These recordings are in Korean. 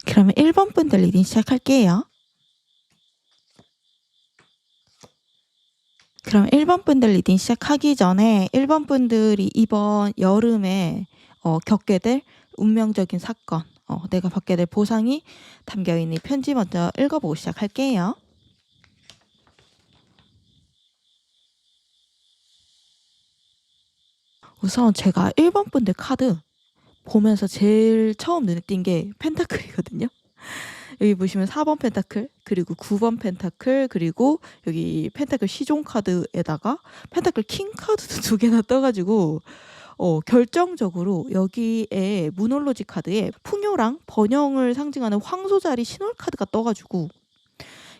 그러면 1번 분들 리딩 시작할게요. 그럼 1번 분들 리딩 시작하기 전에 1번 분들이 이번 여름에 겪게 될 운명적인 사건, 내가 받게 될 보상이 담겨있는 편지 먼저 읽어보고 시작할게요. 우선 제가 1번 분들 카드 보면서 제일 처음 눈에 띈 게 펜타클이거든요. 여기 보시면 4번 펜타클, 그리고 9번 펜타클, 그리고 여기 펜타클 시종 카드에다가 펜타클 킹 카드도 2개나 떠가지고 결정적으로 여기에 무놀로지 카드에 풍요랑 번영을 상징하는 황소자리 신월 카드가 떠가지고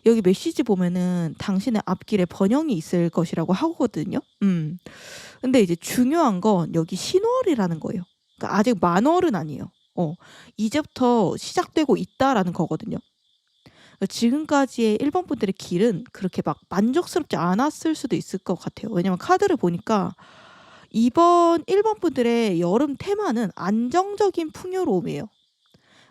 여기 메시지 보면은 당신의 앞길에 번영이 있을 것이라고 하거든요. 근데 이제 중요한 건 여기 신월이라는 거예요. 그러니까 아직 만월은 아니에요. 이제부터 시작되고 있다라는 거거든요. 그러니까 지금까지의 1번 분들의 길은 그렇게 막 만족스럽지 않았을 수도 있을 것 같아요. 왜냐면 카드를 보니까 이번 1번 분들의 여름 테마는 안정적인 풍요로움이에요.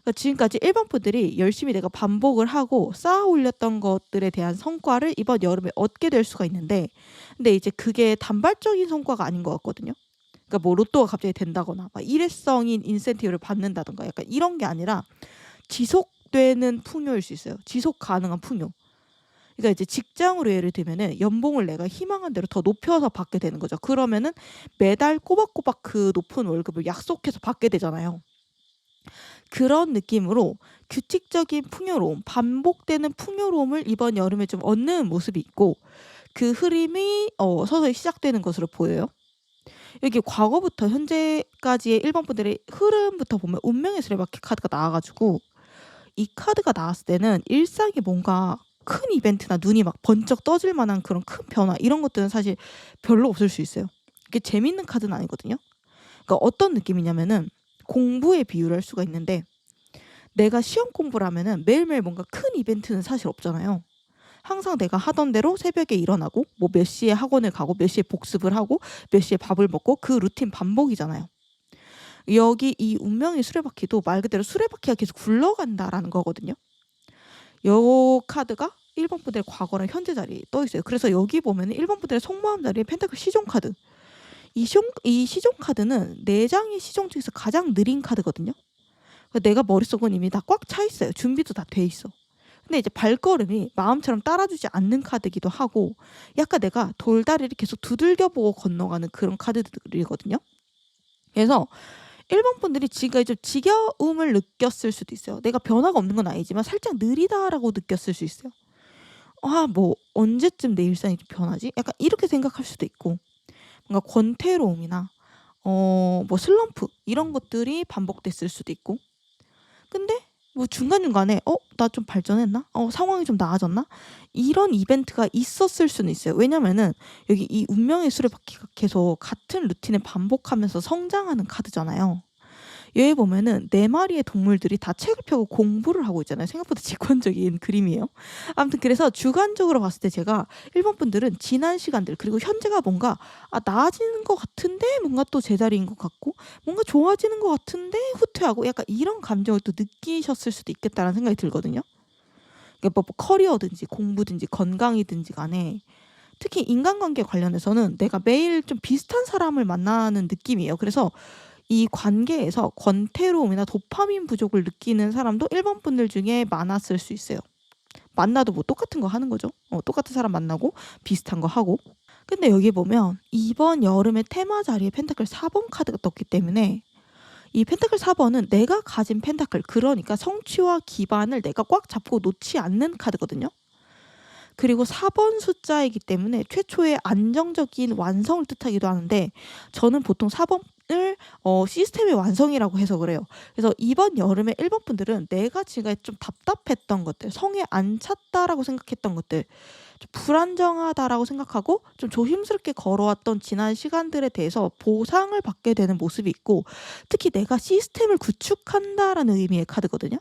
그러니까 지금까지 1번 분들이 열심히 내가 반복을 하고 쌓아 올렸던 것들에 대한 성과를 이번 여름에 얻게 될 수가 있는데, 근데 이제 그게 단발적인 성과가 아닌 것 같거든요. 그러니까 뭐 로또가 갑자기 된다거나 막 일회성인 인센티브를 받는다던가 약간 이런 게 아니라 지속되는 풍요일 수 있어요. 지속 가능한 풍요. 그러니까 이제 직장으로 예를 들면은 연봉을 내가 희망한 대로 더 높여서 받게 되는 거죠. 그러면은 매달 꼬박꼬박 그 높은 월급을 약속해서 받게 되잖아요. 그런 느낌으로 규칙적인 풍요로움, 반복되는 풍요로움을 이번 여름에 좀 얻는 모습이 있고, 그 흐름이 서서히 시작되는 것으로 보여요. 여기 과거부터 현재까지의 1번 분들의 흐름부터 보면 운명의 수레바퀴 카드가 나와가지고, 이 카드가 나왔을 때는 일상에 뭔가 큰 이벤트나 눈이 막 번쩍 떠질 만한 그런 큰 변화, 이런 것들은 사실 별로 없을 수 있어요. 이게 재밌는 카드는 아니거든요. 그러니까 어떤 느낌이냐면은 공부에 비유를 할 수가 있는데, 내가 시험 공부를 하면은 매일매일 뭔가 큰 이벤트는 사실 없잖아요. 항상 내가 하던 대로 새벽에 일어나고 뭐 몇 시에 학원을 가고 몇 시에 복습을 하고 몇 시에 밥을 먹고 그 루틴 반복이잖아요. 여기 이 운명의 수레바퀴도 말 그대로 수레바퀴가 계속 굴러간다라는 거거든요. 요 카드가 1번 분들의 과거랑 현재 자리에 떠 있어요. 그래서 여기 보면 1번 분들의 속마음 자리에 펜타클 시종 카드. 이 시종 카드는 4장의 시종 중에서 가장 느린 카드거든요. 그러니까 내가 머릿속은 이미 다 꽉 차 있어요. 준비도 다 돼 있어. 근데 이제 발걸음이 마음처럼 따라주지 않는 카드기도 하고, 약간 내가 돌다리를 계속 두들겨보고 건너가는 그런 카드들이거든요. 그래서 1번 분들이 지금까지 좀 지겨움을 느꼈을 수도 있어요. 내가 변화가 없는 건 아니지만 살짝 느리다라고 느꼈을 수 있어요. 뭐 언제쯤 내 일상이 좀 변하지? 약간 이렇게 생각할 수도 있고, 뭔가 권태로움이나 뭐 슬럼프 이런 것들이 반복됐을 수도 있고, 근데 뭐 중간중간에 나 좀 발전했나? 상황이 좀 나아졌나? 이런 이벤트가 있었을 수는 있어요. 왜냐면은 여기 이 운명의 수레바퀴가 계속 같은 루틴을 반복하면서 성장하는 카드잖아요. 여기 보면은 4마리의 동물들이 다 책을 펴고 공부를 하고 있잖아요. 생각보다 직관적인 그림이에요. 아무튼 그래서 주관적으로 봤을 때 제가 1번 분들은 지난 시간들 그리고 현재가 뭔가 나아지는 것 같은데 뭔가 또 제자리인 것 같고 뭔가 좋아지는 것 같은데 후퇴하고 약간 이런 감정을 또 느끼셨을 수도 있겠다라는 생각이 들거든요. 그러니까 뭐 커리어든지 공부든지 건강이든지 간에 특히 인간관계 관련해서는 내가 매일 좀 비슷한 사람을 만나는 느낌이에요. 그래서 이 관계에서 권태로움이나 도파민 부족을 느끼는 사람도 1번 분들 중에 많았을 수 있어요. 만나도 뭐 똑같은 거 하는 거죠. 똑같은 사람 만나고 비슷한 거 하고. 근데 여기 보면 이번 여름의 테마 자리에 펜타클 4번 카드가 떴기 때문에 이 펜타클 4번은 내가 가진 펜타클, 그러니까 성취와 기반을 내가 꽉 잡고 놓지 않는 카드거든요. 그리고 4번 숫자이기 때문에 최초의 안정적인 완성을 뜻하기도 하는데, 저는 보통 4번을 시스템의 완성이라고 해석을 해요. 그래서 이번 여름에 1번 분들은 내가 지금 좀 답답했던 것들, 성에 안 찼다라고 생각했던 것들, 좀 불안정하다라고 생각하고 좀 조심스럽게 걸어왔던 지난 시간들에 대해서 보상을 받게 되는 모습이 있고, 특히 내가 시스템을 구축한다라는 의미의 카드거든요.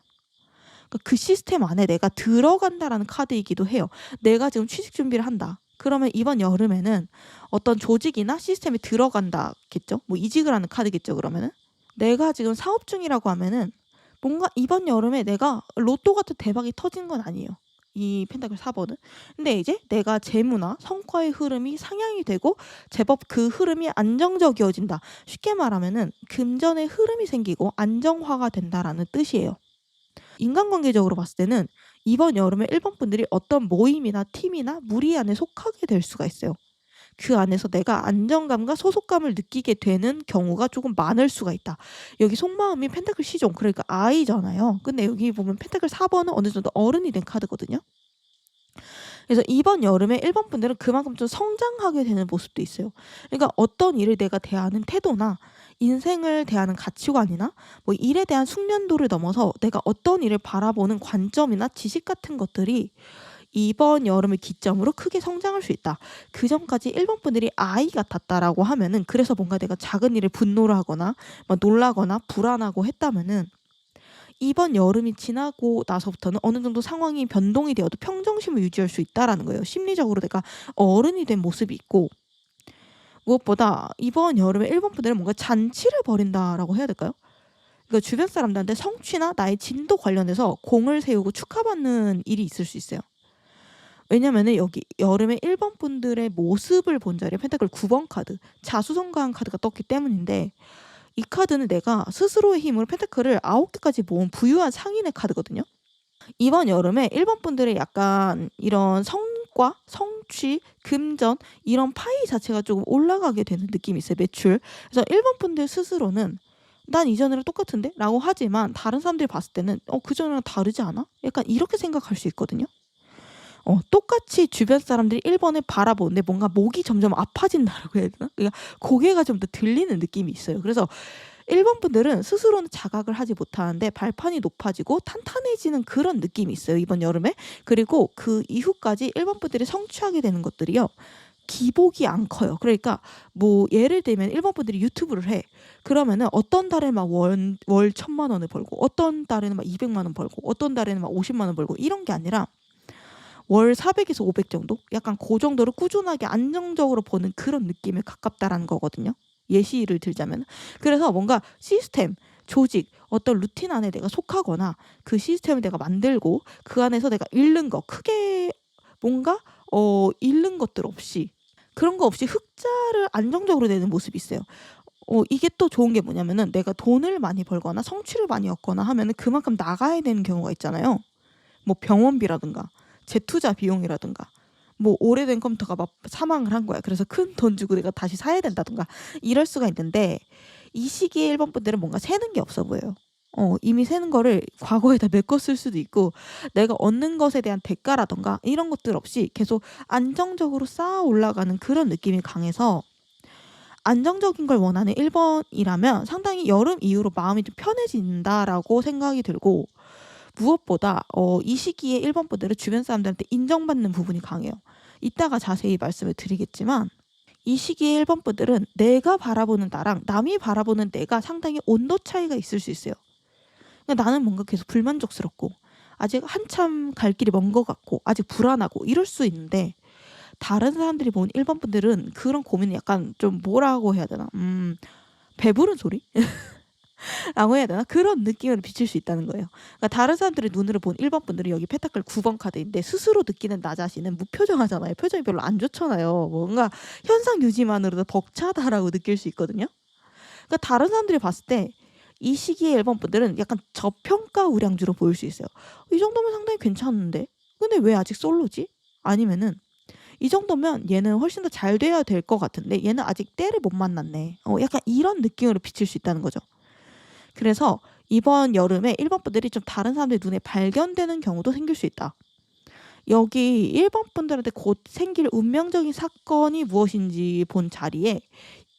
그 시스템 안에 내가 들어간다라는 카드이기도 해요. 내가 지금 취직 준비를 한다. 그러면 이번 여름에는 어떤 조직이나 시스템에 들어간다겠죠. 뭐 이직을 하는 카드겠죠. 그러면은 내가 지금 사업 중이라고 하면은 뭔가 이번 여름에 내가 로또 같은 대박이 터진 건 아니에요. 이 펜타클 4번은. 근데 이제 내가 재무나 성과의 흐름이 상향이 되고 제법 그 흐름이 안정적이어진다. 쉽게 말하면은 금전의 흐름이 생기고 안정화가 된다라는 뜻이에요. 인간관계적으로 봤을 때는 이번 여름에 1번 분들이 어떤 모임이나 팀이나 무리 안에 속하게 될 수가 있어요. 그 안에서 내가 안정감과 소속감을 느끼게 되는 경우가 조금 많을 수가 있다. 여기 속마음이 펜타클 시종, 그러니까 아이잖아요. 근데 여기 보면 펜타클 4번은 어느 정도 어른이 된 카드거든요. 그래서 이번 여름에 1번 분들은 그만큼 좀 성장하게 되는 모습도 있어요. 그러니까 어떤 일을 내가 대하는 태도나 인생을 대하는 가치관이나 뭐 일에 대한 숙련도를 넘어서 내가 어떤 일을 바라보는 관점이나 지식 같은 것들이 이번 여름을 기점으로 크게 성장할 수 있다. 그 전까지 1번 분들이 아이 같았다라고 하면은, 그래서 뭔가 내가 작은 일에 분노를 하거나 막 놀라거나 불안하고 했다면은, 이번 여름이 지나고 나서부터는 어느 정도 상황이 변동이 되어도 평정심을 유지할 수 있다라는 거예요. 심리적으로 내가 어른이 된 모습이 있고, 무엇보다 이번 여름에 1번 분들은 뭔가 잔치를 벌인다라고 해야 될까요? 그러니까 주변 사람들한테 성취나 나의 진도 관련해서 공을 세우고 축하받는 일이 있을 수 있어요. 왜냐면은 여기 여름에 1번 분들의 모습을 본 자리에 펜타클 9번 카드, 자수성가한 카드가 떴기 때문인데, 이 카드는 내가 스스로의 힘으로 펜타클을 9개까지 모은 부유한 상인의 카드거든요. 이번 여름에 1번 분들의 약간 이런 성과, 성취, 금전 이런 파이 자체가 조금 올라가게 되는 느낌이 있어요. 매출. 그래서 1번 분들 스스로는 난 이전이랑 똑같은데? 라고 하지만 다른 사람들이 봤을 때는 그전이랑 다르지 않아? 약간 이렇게 생각할 수 있거든요. 똑같이 주변 사람들이 1번을 바라보는데 뭔가 목이 점점 아파진다라고 해야 되나? 그러니까 고개가 좀 더 들리는 느낌이 있어요. 그래서 1번 분들은 스스로는 자각을 하지 못하는데 발판이 높아지고 탄탄해지는 그런 느낌이 있어요. 이번 여름에. 그리고 그 이후까지 1번 분들이 성취하게 되는 것들이요, 기복이 안 커요. 그러니까 뭐 예를 들면 1번 분들이 유튜브를 해. 그러면은 어떤 달에 막 월 1,000만 원을 벌고, 어떤 달에는 막 200만 원 벌고, 어떤 달에는 막 50만 원 벌고, 이런 게 아니라 월 400에서 500 정도? 약간 그 정도로 꾸준하게 안정적으로 버는 그런 느낌에 가깝다라는 거거든요. 예시를 들자면. 그래서 뭔가 시스템, 조직, 어떤 루틴 안에 내가 속하거나 그 시스템을 내가 만들고 그 안에서 내가 잃는 거, 크게 뭔가 잃는 것들 없이, 그런 거 없이 흑자를 안정적으로 내는 모습이 있어요. 이게 또 좋은 게 뭐냐면은 내가 돈을 많이 벌거나 성취를 많이 얻거나 하면은 그만큼 나가야 되는 경우가 있잖아요. 뭐 병원비라든가 재투자 비용이라든가, 뭐 오래된 컴퓨터가 막 사망을 한 거야. 그래서 큰 돈 주고 내가 다시 사야 된다든가 이럴 수가 있는데, 이 시기에 1번 분들은 뭔가 새는 게 없어 보여요. 이미 새는 거를 과거에다 메꿨을 수도 있고, 내가 얻는 것에 대한 대가라던가 이런 것들 없이 계속 안정적으로 쌓아 올라가는 그런 느낌이 강해서, 안정적인 걸 원하는 1번이라면 상당히 여름 이후로 마음이 좀 편해진다라고 생각이 들고, 무엇보다 이 시기에 1번 분들은 주변 사람들한테 인정받는 부분이 강해요. 이따가 자세히 말씀을 드리겠지만, 이 시기에 1번 분들은 내가 바라보는 나랑 남이 바라보는 내가 상당히 온도 차이가 있을 수 있어요. 그러니까 나는 뭔가 계속 불만족스럽고 아직 한참 갈 길이 먼 것 같고 아직 불안하고 이럴 수 있는데, 다른 사람들이 보는 1번 분들은 그런 고민을 약간 좀 뭐라고 해야 되나, 배부른 소리? 라고 해야 되나? 그런 느낌으로 비칠 수 있다는 거예요. 그러니까 다른 사람들의 눈으로 본 1번 분들이 여기 펜타클 9번 카드인데 스스로 느끼는 나 자신은 무표정하잖아요. 표정이 별로 안 좋잖아요. 뭔가 현상 유지만으로도 벅차다라고 느낄 수 있거든요. 그러니까 다른 사람들이 봤을 때 이 시기에 1번 분들은 약간 저평가 우량주로 보일 수 있어요. 이 정도면 상당히 괜찮은데? 근데 왜 아직 솔로지? 아니면은 이 정도면 얘는 훨씬 더 잘 돼야 될 것 같은데 얘는 아직 때를 못 만났네. 약간 이런 느낌으로 비칠 수 있다는 거죠. 그래서 이번 여름에 1번 분들이 좀 다른 사람들 눈에 발견되는 경우도 생길 수 있다. 여기 1번 분들한테 곧 생길 운명적인 사건이 무엇인지 본 자리에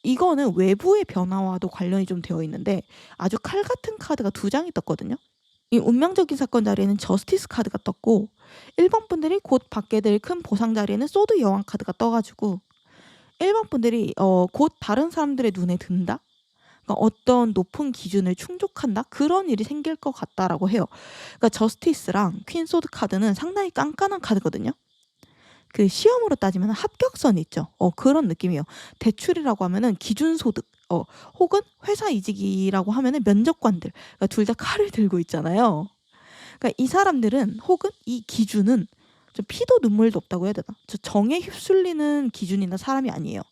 이거는 외부의 변화와도 관련이 좀 되어 있는데 아주 칼 같은 카드가 2장이 떴거든요. 이 운명적인 사건 자리에는 저스티스 카드가 떴고 1번 분들이 곧 받게 될 큰 보상 자리에는 소드 여왕 카드가 떠가지고 1번 분들이 곧 다른 사람들의 눈에 든다? 그러니까 어떤 높은 기준을 충족한다? 그런 일이 생길 것 같다라고 해요. 그러니까 저스티스랑 퀸 소드 카드는 상당히 깐깐한 카드거든요. 그 시험으로 따지면 합격선 있죠. 그런 느낌이에요. 대출이라고 하면은 기준 소득, 혹은 회사 이직이라고 하면은 면접관들, 그러니까 둘 다 칼을 들고 있잖아요. 그러니까 이 사람들은 혹은 이 기준은 좀 피도 눈물도 없다고 해야 되나? 저 정에 휩쓸리는 기준이나 사람이 아니에요.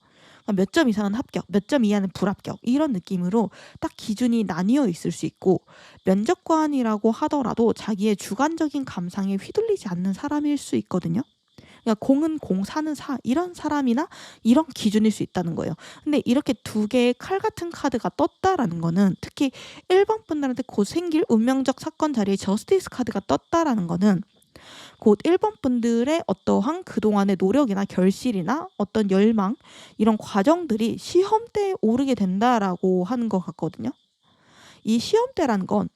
그러니까 몇 점 이상은 합격, 몇 점 이하는 불합격 이런 느낌으로 딱 기준이 나뉘어 있을 수 있고 면접관이라고 하더라도 자기의 주관적인 감상에 휘둘리지 않는 사람일 수 있거든요. 그러니까 공은 공, 사는 사 이런 사람이나 이런 기준일 수 있다는 거예요. 근데 이렇게 2개의 칼 같은 카드가 떴다라는 거는 특히 1번 분들한테 곧 생길 운명적 사건 자리에 저스티스 카드가 떴다라는 거는 곧 1번 분들의 어떠한 그동안의 노력이나 결실이나 어떤 열망 이런 과정들이 시험대에 오르게 된다라고 하는 것 같거든요. 이 시험대라는 건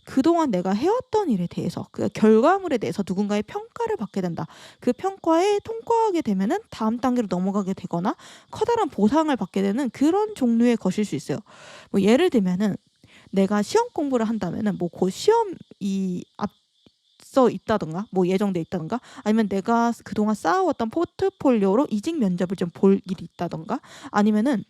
그동안 내가 해왔던 일에 대해서 그 결과물에 대해서 누군가의 평가를 받게 된다. 그 평가에 통과하게 되면은 다음 단계로 넘어가게 되거나 커다란 보상을 받게 되는 그런 종류의 것일 수 있어요. 뭐 예를 들면은 내가 시험 공부를 한다면은 뭐 그 시험이 앞서 있다던가 뭐 예정돼 있다던가 아니면 내가 그동안 쌓아왔던 포트폴리오로 이직 면접을 좀 볼 일이 있다던가 아니면은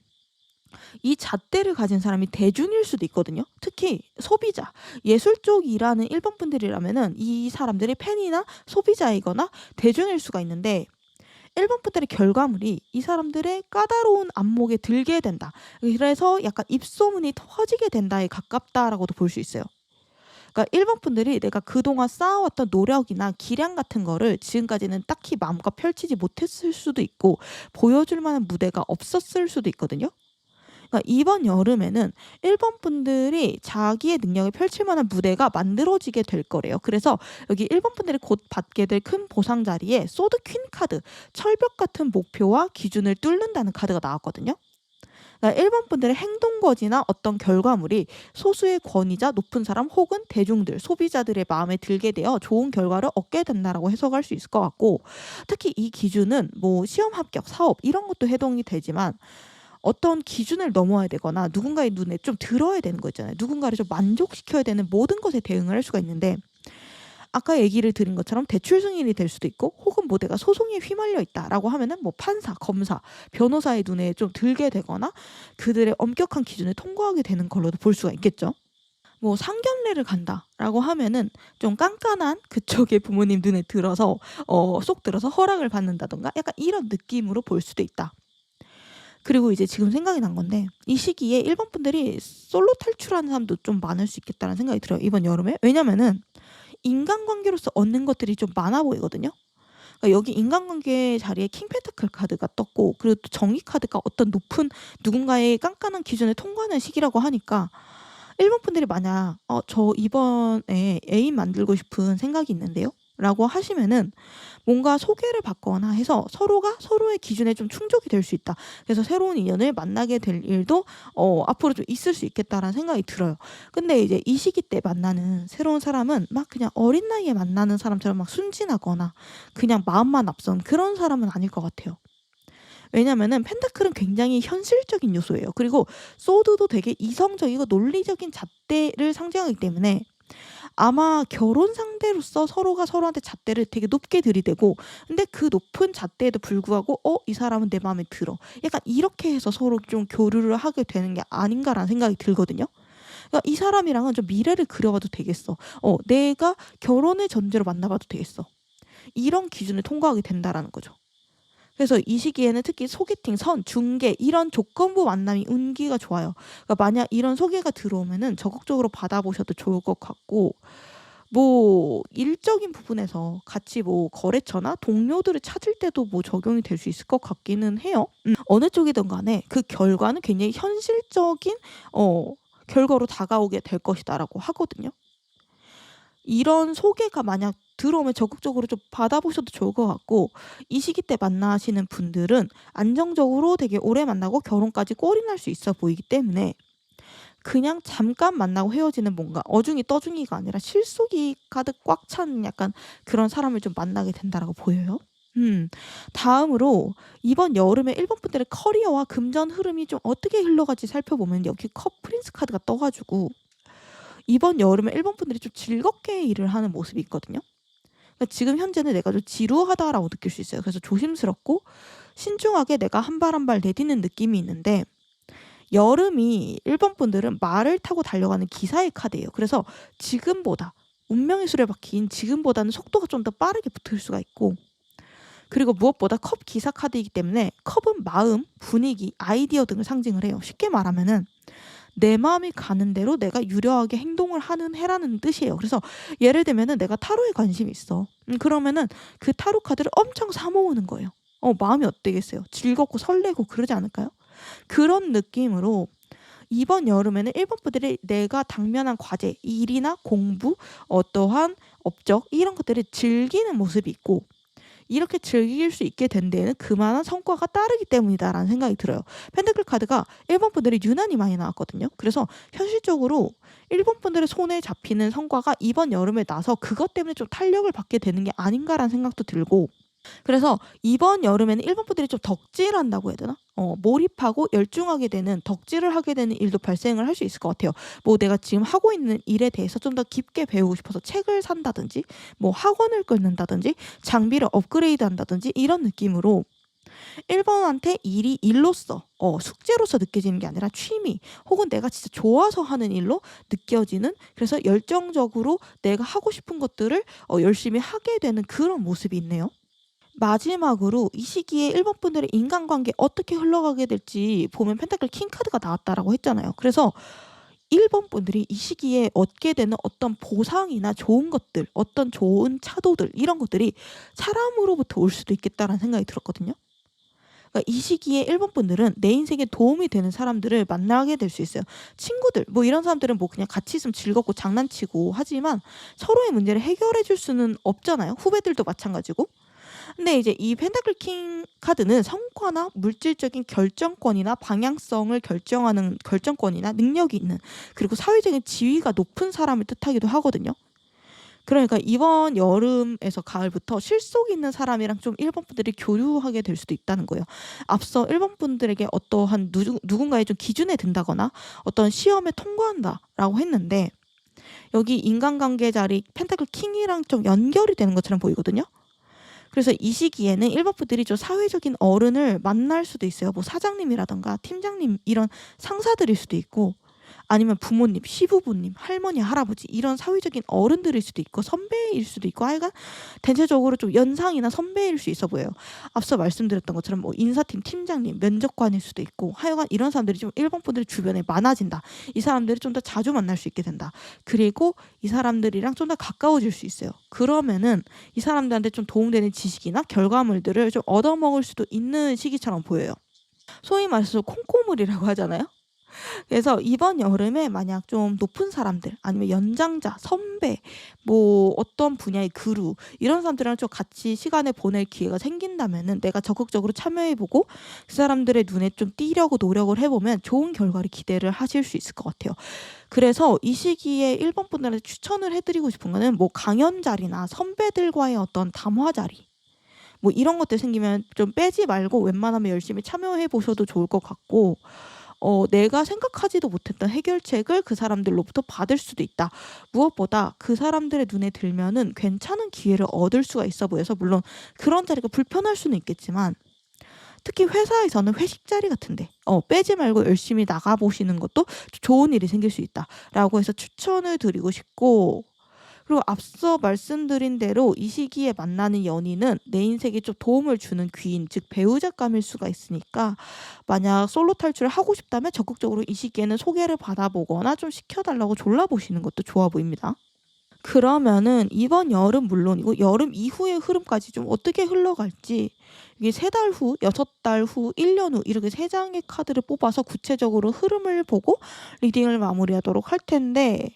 이 잣대를 가진 사람이 대중일 수도 있거든요. 특히 소비자, 예술 쪽 일하는 1번 분들이라면은 이 사람들이 팬이나 소비자이거나 대중일 수가 있는데 1번 분들의 결과물이 이 사람들의 까다로운 안목에 들게 된다. 그래서 약간 입소문이 터지게 된다에 가깝다라고도 볼 수 있어요. 그러니까 1번 분들이 내가 그동안 쌓아왔던 노력이나 기량 같은 거를 지금까지는 딱히 마음껏 펼치지 못했을 수도 있고 보여줄 만한 무대가 없었을 수도 있거든요. 그러니까 이번 여름에는 1번 분들이 자기의 능력을 펼칠 만한 무대가 만들어지게 될 거래요. 그래서 여기 1번 분들이 곧 받게 될 큰 보상 자리에 소드 퀸 카드, 철벽 같은 목표와 기준을 뚫는다는 카드가 나왔거든요. 그러니까 1번 분들의 행동거지나 어떤 결과물이 소수의 권위자, 높은 사람 혹은 대중들, 소비자들의 마음에 들게 되어 좋은 결과를 얻게 된다라고 해석할 수 있을 것 같고 특히 이 기준은 뭐 시험 합격, 사업 이런 것도 해당이 되지만 어떤 기준을 넘어야 되거나 누군가의 눈에 좀 들어야 되는 거 있잖아요. 누군가를 좀 만족시켜야 되는 모든 것에 대응을 할 수가 있는데 아까 얘기를 드린 것처럼 대출 승인이 될 수도 있고 혹은 뭐 내가 소송에 휘말려 있다라고 하면은 뭐 판사, 검사, 변호사의 눈에 좀 들게 되거나 그들의 엄격한 기준을 통과하게 되는 걸로도 볼 수가 있겠죠. 뭐 상견례를 간다라고 하면은 좀 깐깐한 그쪽의 부모님 눈에 들어서 쏙 들어서 허락을 받는다던가 약간 이런 느낌으로 볼 수도 있다. 그리고 이제 지금 생각이 난 건데 이 시기에 1번 분들이 솔로 탈출하는 사람도 좀 많을 수 있겠다는 생각이 들어요. 이번 여름에. 왜냐면은 인간관계로서 얻는 것들이 좀 많아 보이거든요. 그러니까 여기 인간관계 자리에 킹 펜타클 카드가 떴고 그리고 또 정의 카드가 어떤 높은 누군가의 깐깐한 기준을 통과하는 시기라고 하니까 1번 분들이 만약 저 이번에 애인 만들고 싶은 생각이 있는데요. 라고 하시면은 뭔가 소개를 받거나 해서 서로가 서로의 기준에 좀 충족이 될 수 있다. 그래서 새로운 인연을 만나게 될 일도 앞으로 좀 있을 수 있겠다라는 생각이 들어요. 근데 이제 이 시기 때 만나는 새로운 사람은 막 그냥 어린 나이에 만나는 사람처럼 막 순진하거나 그냥 마음만 앞선 그런 사람은 아닐 것 같아요. 왜냐면은 펜타클은 굉장히 현실적인 요소예요. 그리고 소드도 되게 이성적이고 논리적인 잣대를 상징하기 때문에 아마 결혼 상대로서 서로가 서로한테 잣대를 되게 높게 들이대고 근데 그 높은 잣대에도 불구하고 이 사람은 내 마음에 들어. 약간 이렇게 해서 서로 좀 교류를 하게 되는 게 아닌가라는 생각이 들거든요. 그러니까 이 사람이랑은 좀 미래를 그려봐도 되겠어. 내가 결혼을 전제로 만나봐도 되겠어. 이런 기준을 통과하게 된다라는 거죠. 그래서 이 시기에는 특히 소개팅, 중개 이런 조건부 만남이 운기가 좋아요. 그러니까 만약 이런 소개가 들어오면은 적극적으로 받아보셔도 좋을 것 같고, 뭐 일적인 부분에서 같이 뭐 거래처나 동료들을 찾을 때도 뭐 적용이 될 수 있을 것 같기는 해요. 어느 쪽이든 간에 그 결과는 굉장히 현실적인 결과로 다가오게 될 것이다라고 하거든요. 이런 소개가 만약 들어오면 적극적으로 좀 받아보셔도 좋을 것 같고, 이 시기 때 만나시는 분들은 안정적으로 되게 오래 만나고 결혼까지 꼴이 날 수 있어 보이기 때문에 그냥 잠깐 만나고 헤어지는 뭔가 어중이 떠중이가 아니라 실속이 가득 꽉 찬 약간 그런 사람을 좀 만나게 된다라고 보여요. 다음으로 이번 여름에 일본 분들의 커리어와 금전 흐름이 좀 어떻게 흘러갈지 살펴보면 여기 컵 프린스 카드가 떠가지고 이번 여름에 일본 분들이 좀 즐겁게 일을 하는 모습이 있거든요. 그러니까 지금 현재는 내가 좀 지루하다라고 느낄 수 있어요. 그래서 조심스럽고 신중하게 내가 한 발 한 발 내딛는 느낌이 있는데, 여름이 일본 분들은 말을 타고 달려가는 기사의 카드예요. 그래서 지금보다 운명의 수레바퀴인 지금보다는 속도가 좀 더 빠르게 붙을 수가 있고, 그리고 무엇보다 컵 기사 카드이기 때문에 컵은 마음, 분위기, 아이디어 등을 상징을 해요. 쉽게 말하면은 내 마음이 가는 대로 내가 유려하게 행동을 하는 해라는 뜻이에요. 그래서 예를 들면은 내가 타로에 관심이 있어. 그러면은 그 타로 카드를 엄청 사 모으는 거예요. 마음이 어때겠어요? 즐겁고 설레고 그러지 않을까요? 그런 느낌으로 이번 여름에는 일본 분들이 내가 당면한 과제, 일이나 공부, 어떠한 업적 이런 것들을 즐기는 모습이 있고, 이렇게 즐길 수 있게 된 데에는 그만한 성과가 따르기 때문이다라는 생각이 들어요. 펜타클 카드가 일본 분들이 유난히 많이 나왔거든요. 그래서 현실적으로 일본 분들의 손에 잡히는 성과가 이번 여름에 나서 그것 때문에 좀 탄력을 받게 되는 게 아닌가라는 생각도 들고, 그래서 이번 여름에는 일본 분들이 좀 덕질한다고 해야 되나? 몰입하고 열중하게 되는, 덕질을 하게 되는 일도 발생을 할 수 있을 것 같아요. 뭐 내가 지금 하고 있는 일에 대해서 좀 더 깊게 배우고 싶어서 책을 산다든지, 뭐 학원을 끊는다든지, 장비를 업그레이드 한다든지 이런 느낌으로 일본한테 일이 일로서 숙제로서 느껴지는 게 아니라 취미 혹은 내가 진짜 좋아서 하는 일로 느껴지는, 그래서 열정적으로 내가 하고 싶은 것들을 열심히 하게 되는 그런 모습이 있네요. 마지막으로 이 시기에 일본 분들의 인간관계 어떻게 흘러가게 될지 보면 펜타클 킹 카드가 나왔다라고 했잖아요. 그래서 일본 분들이 이 시기에 얻게 되는 어떤 보상이나 좋은 것들, 어떤 좋은 차도들 이런 것들이 사람으로부터 올 수도 있겠다라는 생각이 들었거든요. 그러니까 이 시기에 일본 분들은 내 인생에 도움이 되는 사람들을 만나게 될 수 있어요. 친구들, 뭐 이런 사람들은 뭐 그냥 같이 있으면 즐겁고 장난치고 하지만 서로의 문제를 해결해 줄 수는 없잖아요. 후배들도 마찬가지고. 근데 이제 이 펜타클 킹 카드는 성과나 물질적인 결정권이나 방향성을 결정하는 결정권이나 능력이 있는, 그리고 사회적인 지위가 높은 사람을 뜻하기도 하거든요. 그러니까 이번 여름에서 가을부터 실속 있는 사람이랑 좀 일본 분들이 교류하게 될 수도 있다는 거예요. 앞서 일본 분들에게 어떠한 누군가의 좀 기준에 든다거나 어떤 시험에 통과한다라고 했는데, 여기 인간관계 자리 펜타클 킹이랑 좀 연결이 되는 것처럼 보이거든요. 그래서 이 시기에는 일본 분들이 좀 사회적인 어른을 만날 수도 있어요. 뭐 사장님이라던가 팀장님 이런 상사들일 수도 있고, 아니면 부모님, 시부모님, 할머니, 할아버지 이런 사회적인 어른들일 수도 있고 선배일 수도 있고, 하여간 대체적으로 좀 연상이나 선배일 수 있어 보여요. 앞서 말씀드렸던 것처럼 뭐 인사팀 팀장님, 면접관일 수도 있고, 하여간 이런 사람들이 좀 일본 분들 주변에 많아진다. 이 사람들이 좀 더 자주 만날 수 있게 된다. 그리고 이 사람들이랑 좀 더 가까워질 수 있어요. 그러면은 이 사람들한테 좀 도움되는 지식이나 결과물들을 좀 얻어먹을 수도 있는 시기처럼 보여요. 소위 말해서 콩고물이라고 하잖아요. 그래서 이번 여름에 만약 좀 높은 사람들 아니면 연장자, 선배, 뭐 어떤 분야의 그루 이런 사람들이랑 좀 같이 시간을 보낼 기회가 생긴다면은 내가 적극적으로 참여해보고 그 사람들의 눈에 좀 띄려고 노력을 해보면 좋은 결과를 기대를 하실 수 있을 것 같아요. 그래서 이 시기에 일본 분들한테 추천을 해드리고 싶은 거는 뭐 강연 자리나 선배들과의 어떤 담화 자리, 뭐 이런 것들 생기면 좀 빼지 말고 웬만하면 열심히 참여해 보셔도 좋을 것 같고, 내가 생각하지도 못했던 해결책을 그 사람들로부터 받을 수도 있다. 무엇보다 그 사람들의 눈에 들면은 괜찮은 기회를 얻을 수가 있어 보여서, 물론 그런 자리가 불편할 수는 있겠지만 특히 회사에서는 회식 자리 같은데 빼지 말고 열심히 나가보시는 것도 좋은 일이 생길 수 있다라고 해서 추천을 드리고 싶고, 그리고 앞서 말씀드린 대로 이 시기에 만나는 연인은 내 인생에 좀 도움을 주는 귀인, 즉 배우자감일 수가 있으니까 만약 솔로 탈출을 하고 싶다면 적극적으로 이 시기에는 소개를 받아보거나 좀 시켜달라고 졸라보시는 것도 좋아 보입니다. 그러면은 이번 여름 물론이고 여름 이후의 흐름까지 좀 어떻게 흘러갈지, 이게 3달 후, 6달 후, 1년 후 이렇게 3장의 카드를 뽑아서 구체적으로 흐름을 보고 리딩을 마무리하도록 할 텐데,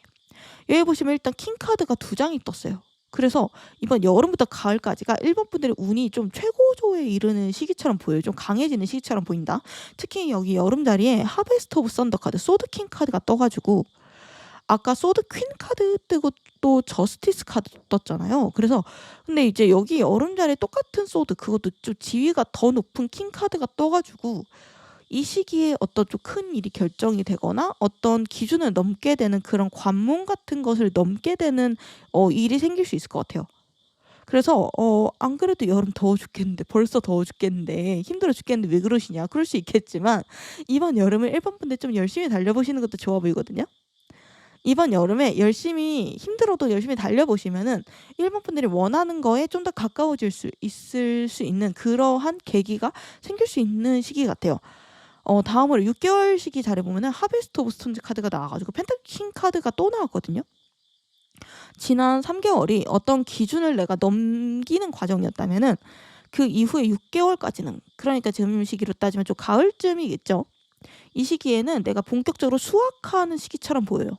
여기 보시면 일단 킹 카드가 2장이 떴어요. 그래서 이번 여름부터 가을까지가 1번 분들의 운이 좀 최고조에 이르는 시기처럼 보여요. 좀 강해지는 시기처럼 보인다. 특히 여기 여름 자리에 하베스트 오브 썬더 카드, 소드 킹 카드가 떠가지고, 아까 소드 퀸 카드 뜨고 또 저스티스 카드 떴잖아요. 그래서 근데 이제 여기 여름 자리에 똑같은 소드, 그것도 좀 지위가 더 높은 킹 카드가 떠가지고 이 시기에 어떤 좀 큰 일이 결정이 되거나 어떤 기준을 넘게 되는 그런 관문 같은 것을 넘게 되는 일이 생길 수 있을 것 같아요. 그래서 안 그래도 여름 더워 죽겠는데, 벌써 더워 죽겠는데, 힘들어 죽겠는데 왜 그러시냐, 그럴 수 있겠지만 이번 여름을 1번 분들 좀 열심히 달려보시는 것도 좋아 보이거든요. 이번 여름에 열심히 힘들어도 열심히 달려보시면은 1번 분들이 원하는 거에 좀 더 가까워질 수 있을 수 있는 그러한 계기가 생길 수 있는 시기 같아요. 다음으로 6개월 시기 자리 보면은 하베스트 오브 스톤즈 카드가 나와가지고 펜타킹 카드가 또 나왔거든요. 지난 3개월이 어떤 기준을 내가 넘기는 과정이었다면은 그 이후에 6개월까지는, 그러니까 지금 시기로 따지면 좀 가을쯤이겠죠. 이 시기에는 내가 본격적으로 수확하는 시기처럼 보여요.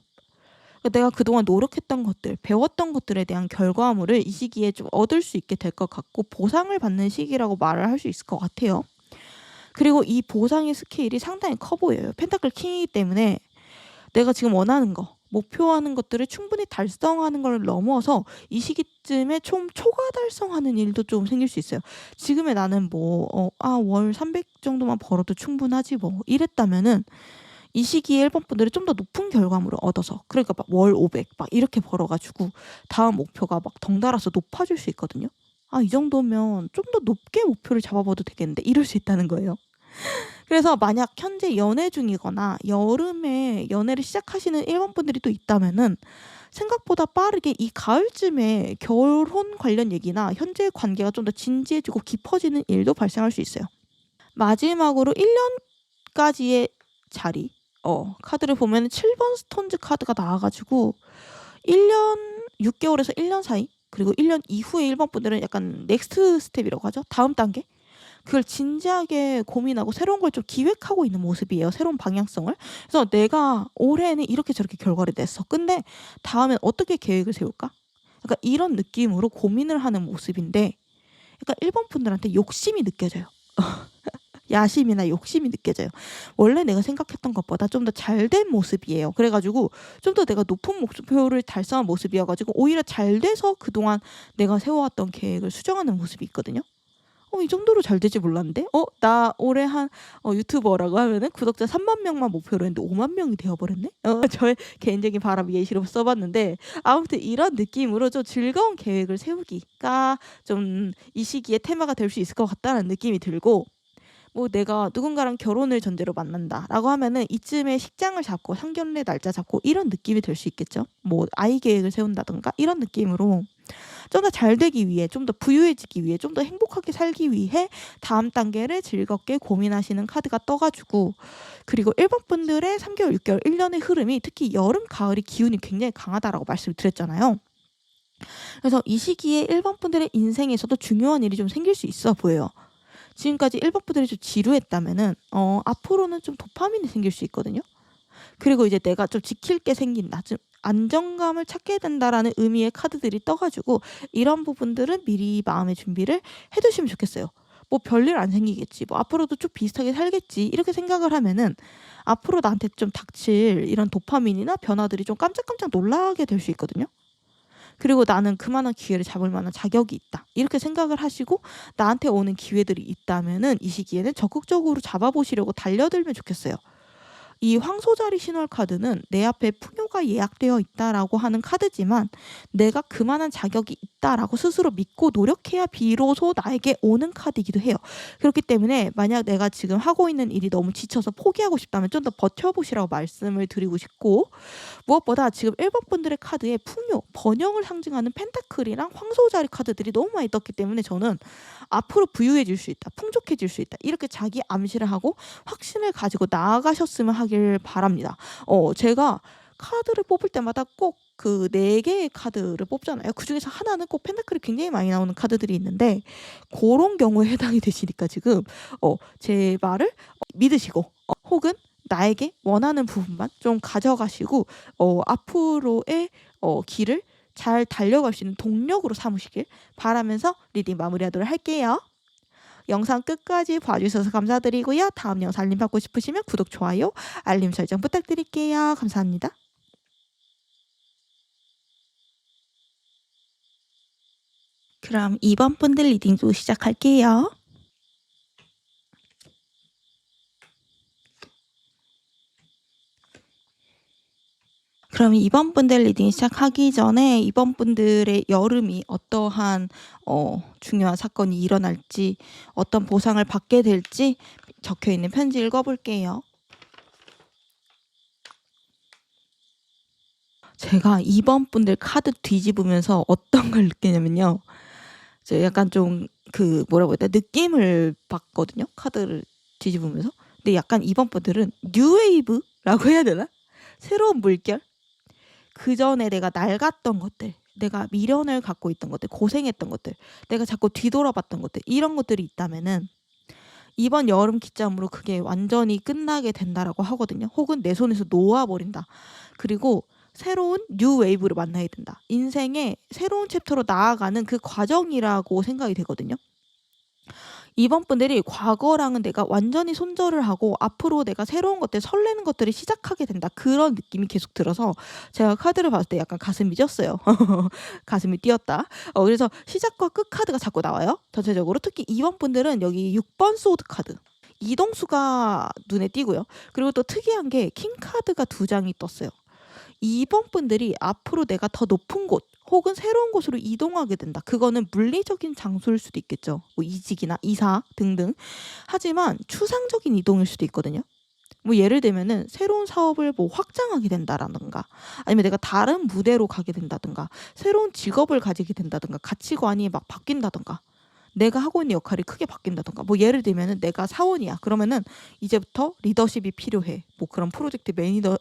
내가 그동안 노력했던 것들, 배웠던 것들에 대한 결과물을 이 시기에 좀 얻을 수 있게 될 것 같고 보상을 받는 시기라고 말을 할 수 있을 것 같아요. 그리고 이 보상의 스케일이 상당히 커 보여요. 펜타클 킹이기 때문에 내가 지금 원하는 거, 목표하는 것들을 충분히 달성하는 걸 넘어서 이 시기쯤에 좀 초과 달성하는 일도 좀 생길 수 있어요. 지금의 나는 월 300 정도만 벌어도 충분하지 뭐 이랬다면은 이 시기에 1번 분들이 좀 더 높은 결과물을 얻어서, 그러니까 막 월 500 막 이렇게 벌어가지고 다음 목표가 막 덩달아서 높아질 수 있거든요. 이 정도면 좀 더 높게 목표를 잡아봐도 되겠는데, 이럴 수 있다는 거예요. 그래서 만약 현재 연애 중이거나 여름에 연애를 시작하시는 1번 분들이 또 있다면은 생각보다 빠르게 이 가을쯤에 결혼 관련 얘기나 현재의 관계가 좀 더 진지해지고 깊어지는 일도 발생할 수 있어요. 마지막으로 1년까지의 자리, 카드를 보면 7번 스톤즈 카드가 나와가지고 1년 6개월에서 1년 사이, 그리고 1년 이후에 1번 분들은 약간 넥스트 스텝이라고 하죠. 다음 단계. 그걸 진지하게 고민하고 새로운 걸 좀 기획하고 있는 모습이에요. 새로운 방향성을. 그래서 내가 올해는 이렇게 저렇게 결과를 냈어. 근데 다음엔 어떻게 계획을 세울까? 약간 이런 느낌으로 고민을 하는 모습인데, 약간 1번 분들한테 욕심이 느껴져요. 야심이나 욕심이 느껴져요. 원래 내가 생각했던 것보다 좀 더 잘된 모습이에요. 그래가지고 좀 더 내가 높은 목표를 달성한 모습이어가지고 오히려 잘 돼서 그동안 내가 세워왔던 계획을 수정하는 모습이 있거든요. 이 정도로 잘 될지 몰랐는데? 나 올해 한 유튜버라고 하면은 구독자 3만 명만 목표로 했는데 5만 명이 되어버렸네? 저의 개인적인 바람 예시로 써봤는데, 아무튼 이런 느낌으로 좀 즐거운 계획을 세우기가 좀 이 시기에 테마가 될 수 있을 것 같다는 느낌이 들고, 뭐 내가 누군가랑 결혼을 전제로 만난다라고 하면은 이쯤에 식장을 잡고 상견례 날짜 잡고 이런 느낌이 들 수 있겠죠. 뭐 아이 계획을 세운다던가 이런 느낌으로 좀 더 잘 되기 위해, 좀 더 부유해지기 위해, 좀 더 행복하게 살기 위해 다음 단계를 즐겁게 고민하시는 카드가 떠가지고, 그리고 1번 분들의 3개월, 6개월, 1년의 흐름이 특히 여름, 가을이 기운이 굉장히 강하다라고 말씀을 드렸잖아요. 그래서 이 시기에 1번 분들의 인생에서도 중요한 일이 좀 생길 수 있어 보여요. 지금까지 1번 분들이 좀 지루했다면은 앞으로는 좀 도파민이 생길 수 있거든요. 그리고 이제 내가 좀 지킬 게 생긴다, 좀 안정감을 찾게 된다라는 의미의 카드들이 떠가지고 이런 부분들은 미리 마음의 준비를 해두시면 좋겠어요. 뭐 별일 안 생기겠지, 뭐 앞으로도 쭉 비슷하게 살겠지, 이렇게 생각을 하면은 앞으로 나한테 좀 닥칠 이런 도파민이나 변화들이 좀 깜짝깜짝 놀라게 될 수 있거든요. 그리고 나는 그만한 기회를 잡을 만한 자격이 있다, 이렇게 생각을 하시고 나한테 오는 기회들이 있다면은 이 시기에는 적극적으로 잡아보시려고 달려들면 좋겠어요. 이 황소자리 신월 카드는 내 앞에 풍요가 예약되어 있다라고 하는 카드지만 내가 그만한 자격이 있다라고 스스로 믿고 노력해야 비로소 나에게 오는 카드이기도 해요. 그렇기 때문에 만약 내가 지금 하고 있는 일이 너무 지쳐서 포기하고 싶다면 좀 더 버텨보시라고 말씀을 드리고 싶고, 무엇보다 지금 1번 분들의 카드에 풍요, 번영을 상징하는 펜타클이랑 황소자리 카드들이 너무 많이 떴기 때문에 저는 앞으로 부유해질 수 있다, 풍족해질 수 있다, 이렇게 자기 암시를 하고 확신을 가지고 나아가셨으면 하길 바랍니다. 제가 카드를 뽑을 때마다 꼭 그 4개의 카드를 뽑잖아요. 그중에서 하나는 꼭 펜타클이 굉장히 많이 나오는 카드들이 있는데, 그런 경우에 해당이 되시니까 지금 제 말을 믿으시고 혹은 나에게 원하는 부분만 좀 가져가시고 앞으로의 길을 잘 달려갈 수 있는 동력으로 삼으시길 바라면서 리딩 마무리하도록 할게요. 영상 끝까지 봐주셔서 감사드리고요. 다음 영상 알림 받고 싶으시면 구독, 좋아요, 알림 설정 부탁드릴게요. 감사합니다. 그럼 2번 분들 리딩도 시작할게요. 그럼 2번 분들 리딩 시작하기 전에 2번 분들의 여름이 어떠한 중요한 사건이 일어날지, 어떤 보상을 받게 될지 적혀있는 편지 읽어볼게요. 제가 2번 분들 카드 뒤집으면서 어떤 걸 느끼냐면요. 저 약간 좀 뭐라고 해야 돼? 느낌을 받거든요. 카드를 뒤집으면서. 근데 약간 2번 분들은 뉴웨이브라고 해야 되나? 새로운 물결? 그 전에 내가 낡았던 것들, 내가 미련을 갖고 있던 것들, 고생했던 것들, 내가 자꾸 뒤돌아봤던 것들, 이런 것들이 있다면은 이번 여름 기점으로 그게 완전히 끝나게 된다라고 하거든요. 혹은 내 손에서 놓아버린다. 그리고 새로운 뉴 웨이브를 만나야 된다. 인생의 새로운 챕터로 나아가는 그 과정이라고 생각이 되거든요. 이번 분들이 과거랑은 내가 완전히 손절을 하고 앞으로 내가 새로운 것들, 설레는 것들을 시작하게 된다, 그런 느낌이 계속 들어서 제가 카드를 봤을 때 약간 가슴이 쪘어요. 가슴이 뛰었다. 그래서 시작과 끝 카드가 자꾸 나와요. 전체적으로 특히 2번 분들은 여기 6번 소드 카드, 이동수가 눈에 띄고요. 그리고 또 특이한 게 킹 카드가 2장이 떴어요. 2번 분들이 앞으로 내가 더 높은 곳 혹은 새로운 곳으로 이동하게 된다. 그거는 물리적인 장소일 수도 있겠죠. 뭐 이직이나 이사 등등. 하지만 추상적인 이동일 수도 있거든요. 뭐 예를 들면은 새로운 사업을 뭐 확장하게 된다라든가, 아니면 내가 다른 무대로 가게 된다든가, 새로운 직업을 가지게 된다든가, 가치관이 막 바뀐다든가, 내가 하고 있는 역할이 크게 바뀐다던가, 뭐 예를 들면은 내가 사원이야. 그러면은 이제부터 리더십이 필요해. 뭐 그런 프로젝트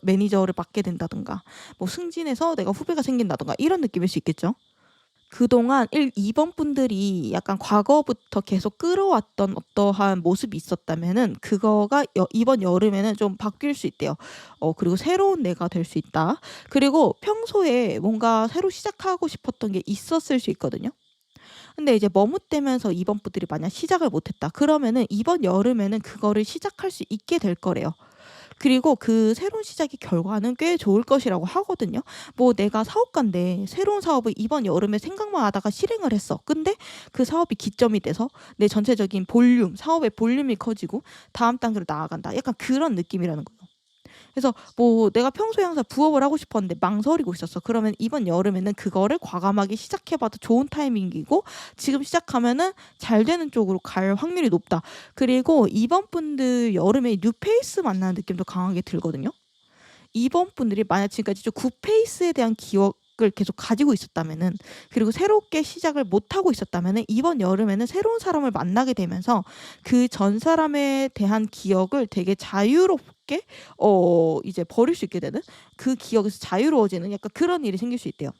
매니저를 맡게 된다던가, 뭐 승진해서 내가 후배가 생긴다던가, 이런 느낌일 수 있겠죠. 그동안 2번 분들이 약간 과거부터 계속 끌어왔던 어떠한 모습이 있었다면은 그거가 이번 여름에는 좀 바뀔 수 있대요. 그리고 새로운 내가 될 수 있다. 그리고 평소에 뭔가 새로 시작하고 싶었던 게 있었을 수 있거든요. 근데 이제 머뭇대면서 이번 분들이 만약 시작을 못했다. 그러면은 이번 여름에는 그거를 시작할 수 있게 될 거래요. 그리고 그 새로운 시작의 결과는 꽤 좋을 것이라고 하거든요. 뭐 내가 사업가인데 새로운 사업을 이번 여름에 생각만 하다가 실행을 했어. 근데 그 사업이 기점이 돼서 내 전체적인 볼륨, 사업의 볼륨이 커지고 다음 단계로 나아간다. 약간 그런 느낌이라는 거예요. 그래서 뭐 내가 평소에 항상 부업을 하고 싶었는데 망설이고 있었어. 그러면 이번 여름에는 그거를 과감하게 시작해봐도 좋은 타이밍이고, 지금 시작하면은 잘 되는 쪽으로 갈 확률이 높다. 그리고 이번 분들 여름에 뉴페이스 만나는 느낌도 강하게 들거든요. 이번 분들이 만약 지금까지 좀 굿페이스에 대한 기억을 계속 가지고 있었다면은, 그리고 새롭게 시작을 못하고 있었다면은 이번 여름에는 새로운 사람을 만나게 되면서 그 전 사람에 대한 기억을 되게 자유롭게 이제 버릴 수 있게 되는, 그 기억에서 자유로워지는 약간 그런 일이 생길 수 있대요.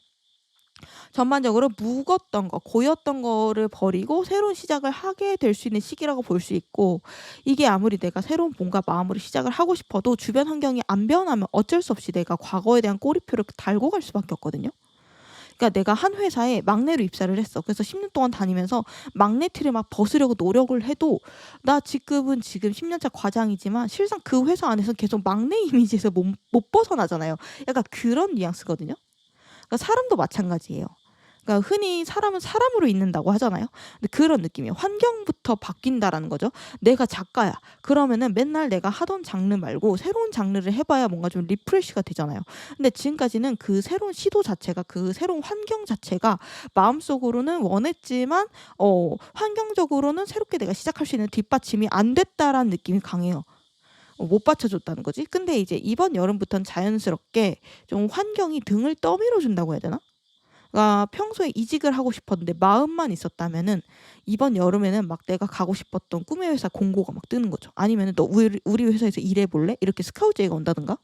전반적으로 묵었던 거, 고였던 거를 버리고 새로운 시작을 하게 될 수 있는 시기라고 볼 수 있고, 이게 아무리 내가 새로운 뭔가 마음으로 시작을 하고 싶어도 주변 환경이 안 변하면 어쩔 수 없이 내가 과거에 대한 꼬리표를 달고 갈 수밖에 없거든요. 그러니까 내가 한 회사에 막내로 입사를 했어. 그래서 10년 동안 다니면서 막내 티를 막 벗으려고 노력을 해도 나 직급은 지금 10년차 과장이지만 실상 그 회사 안에서 계속 막내 이미지에서 못 벗어나잖아요. 약간 그런 뉘앙스거든요. 그러니까 사람도 마찬가지예요. 그러니까 흔히 사람은 사람으로 있는다고 하잖아요. 근데 그런 느낌이에요. 환경부터 바뀐다라는 거죠. 내가 작가야. 그러면은 맨날 내가 하던 장르 말고 새로운 장르를 해봐야 뭔가 좀 리프레시가 되잖아요. 근데 지금까지는 그 새로운 시도 자체가 그 새로운 환경 자체가 마음속으로는 원했지만 환경적으로는 새롭게 내가 시작할 수 있는 뒷받침이 안 됐다라는 느낌이 강해요. 못 받쳐줬다는 거지. 근데 이제 이번 여름부터는 자연스럽게 좀 환경이 등을 떠밀어 준다고 해야 되나? 그러니까 평소에 이직을 하고 싶었는데 마음만 있었다면은 이번 여름에는 막 내가 가고 싶었던 꿈의 회사 공고가 막 뜨는 거죠. 아니면은 너 우리 회사에서 일해볼래? 이렇게 스카우트 제의가 온다든가.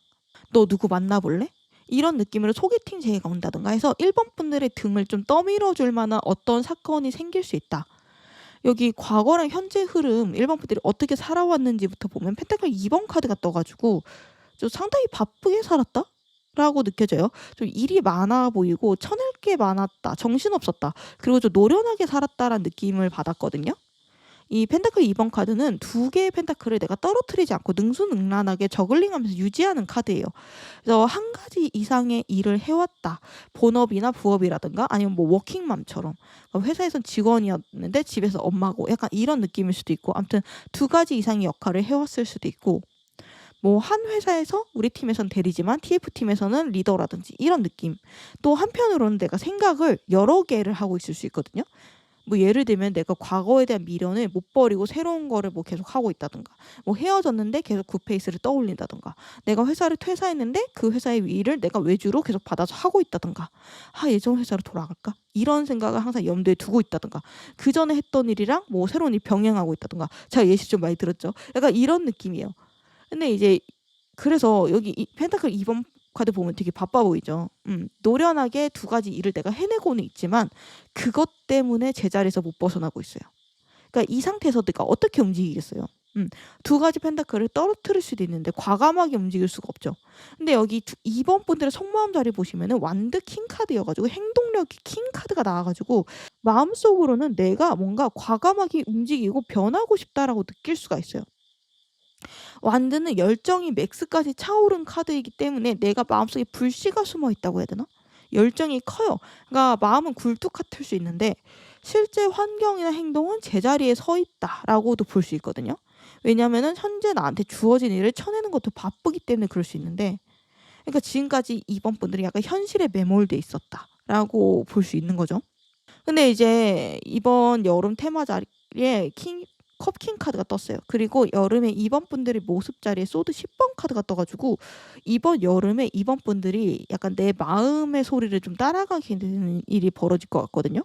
너 누구 만나볼래? 이런 느낌으로 소개팅 제의가 온다든가 해서 1번 분들의 등을 좀 떠밀어 줄 만한 어떤 사건이 생길 수 있다. 여기 과거랑 현재 흐름 1번 분들이 어떻게 살아왔는지부터 보면 펜타클 2번 카드가 떠가지고 좀 상당히 바쁘게 살았다? 라고 느껴져요. 좀 일이 많아 보이고 쳐낼 게 많았다. 정신없었다. 그리고 좀 노련하게 살았다라는 느낌을 받았거든요. 이 펜타클 2번 카드는 두 개의 펜타클을 내가 떨어뜨리지 않고 능수능란하게 저글링하면서 유지하는 카드예요. 그래서 한 가지 이상의 일을 해왔다. 본업이나 부업이라든가 아니면 뭐 워킹맘처럼 회사에선 직원이었는데 집에서 엄마고 약간 이런 느낌일 수도 있고 아무튼 두 가지 이상의 역할을 해왔을 수도 있고 뭐 한 회사에서 우리 팀에선 대리지만 TF팀에서는 리더라든지 이런 느낌. 또 한편으로는 내가 생각을 여러 개를 하고 있을 수 있거든요. 뭐 예를 들면 내가 과거에 대한 미련을 못 버리고 새로운 거를 뭐 계속 하고 있다든가 뭐 헤어졌는데 계속 그 페이스를 떠올린다든가 내가 회사를 퇴사했는데 그 회사의 일을 내가 외주로 계속 받아서 하고 있다든가 예전 회사로 돌아갈까? 이런 생각을 항상 염두에 두고 있다든가 그 전에 했던 일이랑 뭐 새로운 일 병행하고 있다든가 제가 예시 좀 많이 들었죠? 약간 이런 느낌이에요. 근데 이제 그래서 여기 펜타클 2번 카드 보면 되게 바빠 보이죠. 노련하게 두 가지 일을 내가 해내고는 있지만 그것 때문에 제자리에서 못 벗어나고 있어요. 그러니까 이 상태에서 내가 어떻게 움직이겠어요? 두 가지 펜타클을 떨어뜨릴 수도 있는데 과감하게 움직일 수가 없죠. 근데 여기 2번 분들의 속마음 자리 보시면은 완드 킹 카드여가지고 행동력이 킹 카드가 나와가지고 마음속으로는 내가 뭔가 과감하게 움직이고 변하고 싶다라고 느낄 수가 있어요. 완드는 열정이 맥스까지 차오른 카드이기 때문에 내가 마음속에 불씨가 숨어 있다고 해야 되나? 열정이 커요. 그러니까 마음은 굴뚝 같을 수 있는데 실제 환경이나 행동은 제자리에 서 있다라고도 볼 수 있거든요. 왜냐면은 현재 나한테 주어진 일을 쳐내는 것도 바쁘기 때문에 그럴 수 있는데 그러니까 지금까지 이번 분들이 약간 현실에 매몰돼 있었다라고 볼 수 있는 거죠. 근데 이제 이번 여름 테마 자리에 컵킹 카드가 떴어요. 그리고 여름에 2번 분들의 모습 자리에 소드 10번 카드가 떠가지고 이번 여름에 2번 분들이 약간 내 마음의 소리를 좀 따라가게 되는 일이 벌어질 것 같거든요.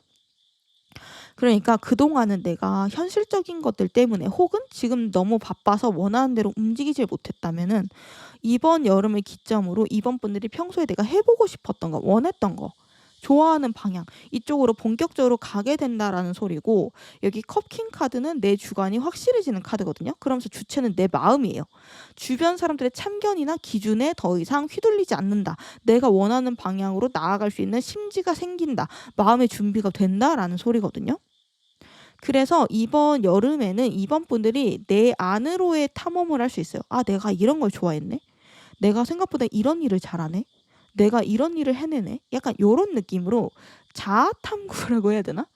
그러니까 그동안은 내가 현실적인 것들 때문에 혹은 지금 너무 바빠서 원하는 대로 움직이질 못했다면은 이번 여름을 기점으로 이번 분들이 평소에 내가 해보고 싶었던 거, 원했던 거, 좋아하는 방향 이쪽으로 본격적으로 가게 된다라는 소리고 여기 컵킹 카드는 내 주관이 확실해지는 카드거든요. 그러면서 주체는 내 마음이에요. 주변 사람들의 참견이나 기준에 더 이상 휘둘리지 않는다. 내가 원하는 방향으로 나아갈 수 있는 심지가 생긴다. 마음의 준비가 된다라는 소리거든요. 그래서 이번 여름에는 이번 분들이 내 안으로의 탐험을 할 수 있어요. 내가 이런 걸 좋아했네. 내가 생각보다 이런 일을 잘하네. 내가 이런 일을 해내네. 약간 요런 느낌으로 자아 탐구라고 해야 되나?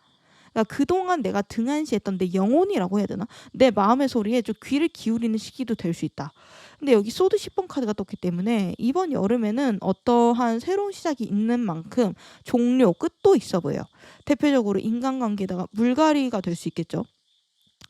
그러니까 그동안 내가 등한시했던 내 영혼이라고 해야 되나? 내 마음의 소리에 좀 귀를 기울이는 시기도 될 수 있다. 근데 여기 소드 10번 카드가 떴기 때문에 이번 여름에는 어떠한 새로운 시작이 있는 만큼 종료, 끝도 있어 보여요. 대표적으로 인간관계다가 물갈이가 될 수 있겠죠.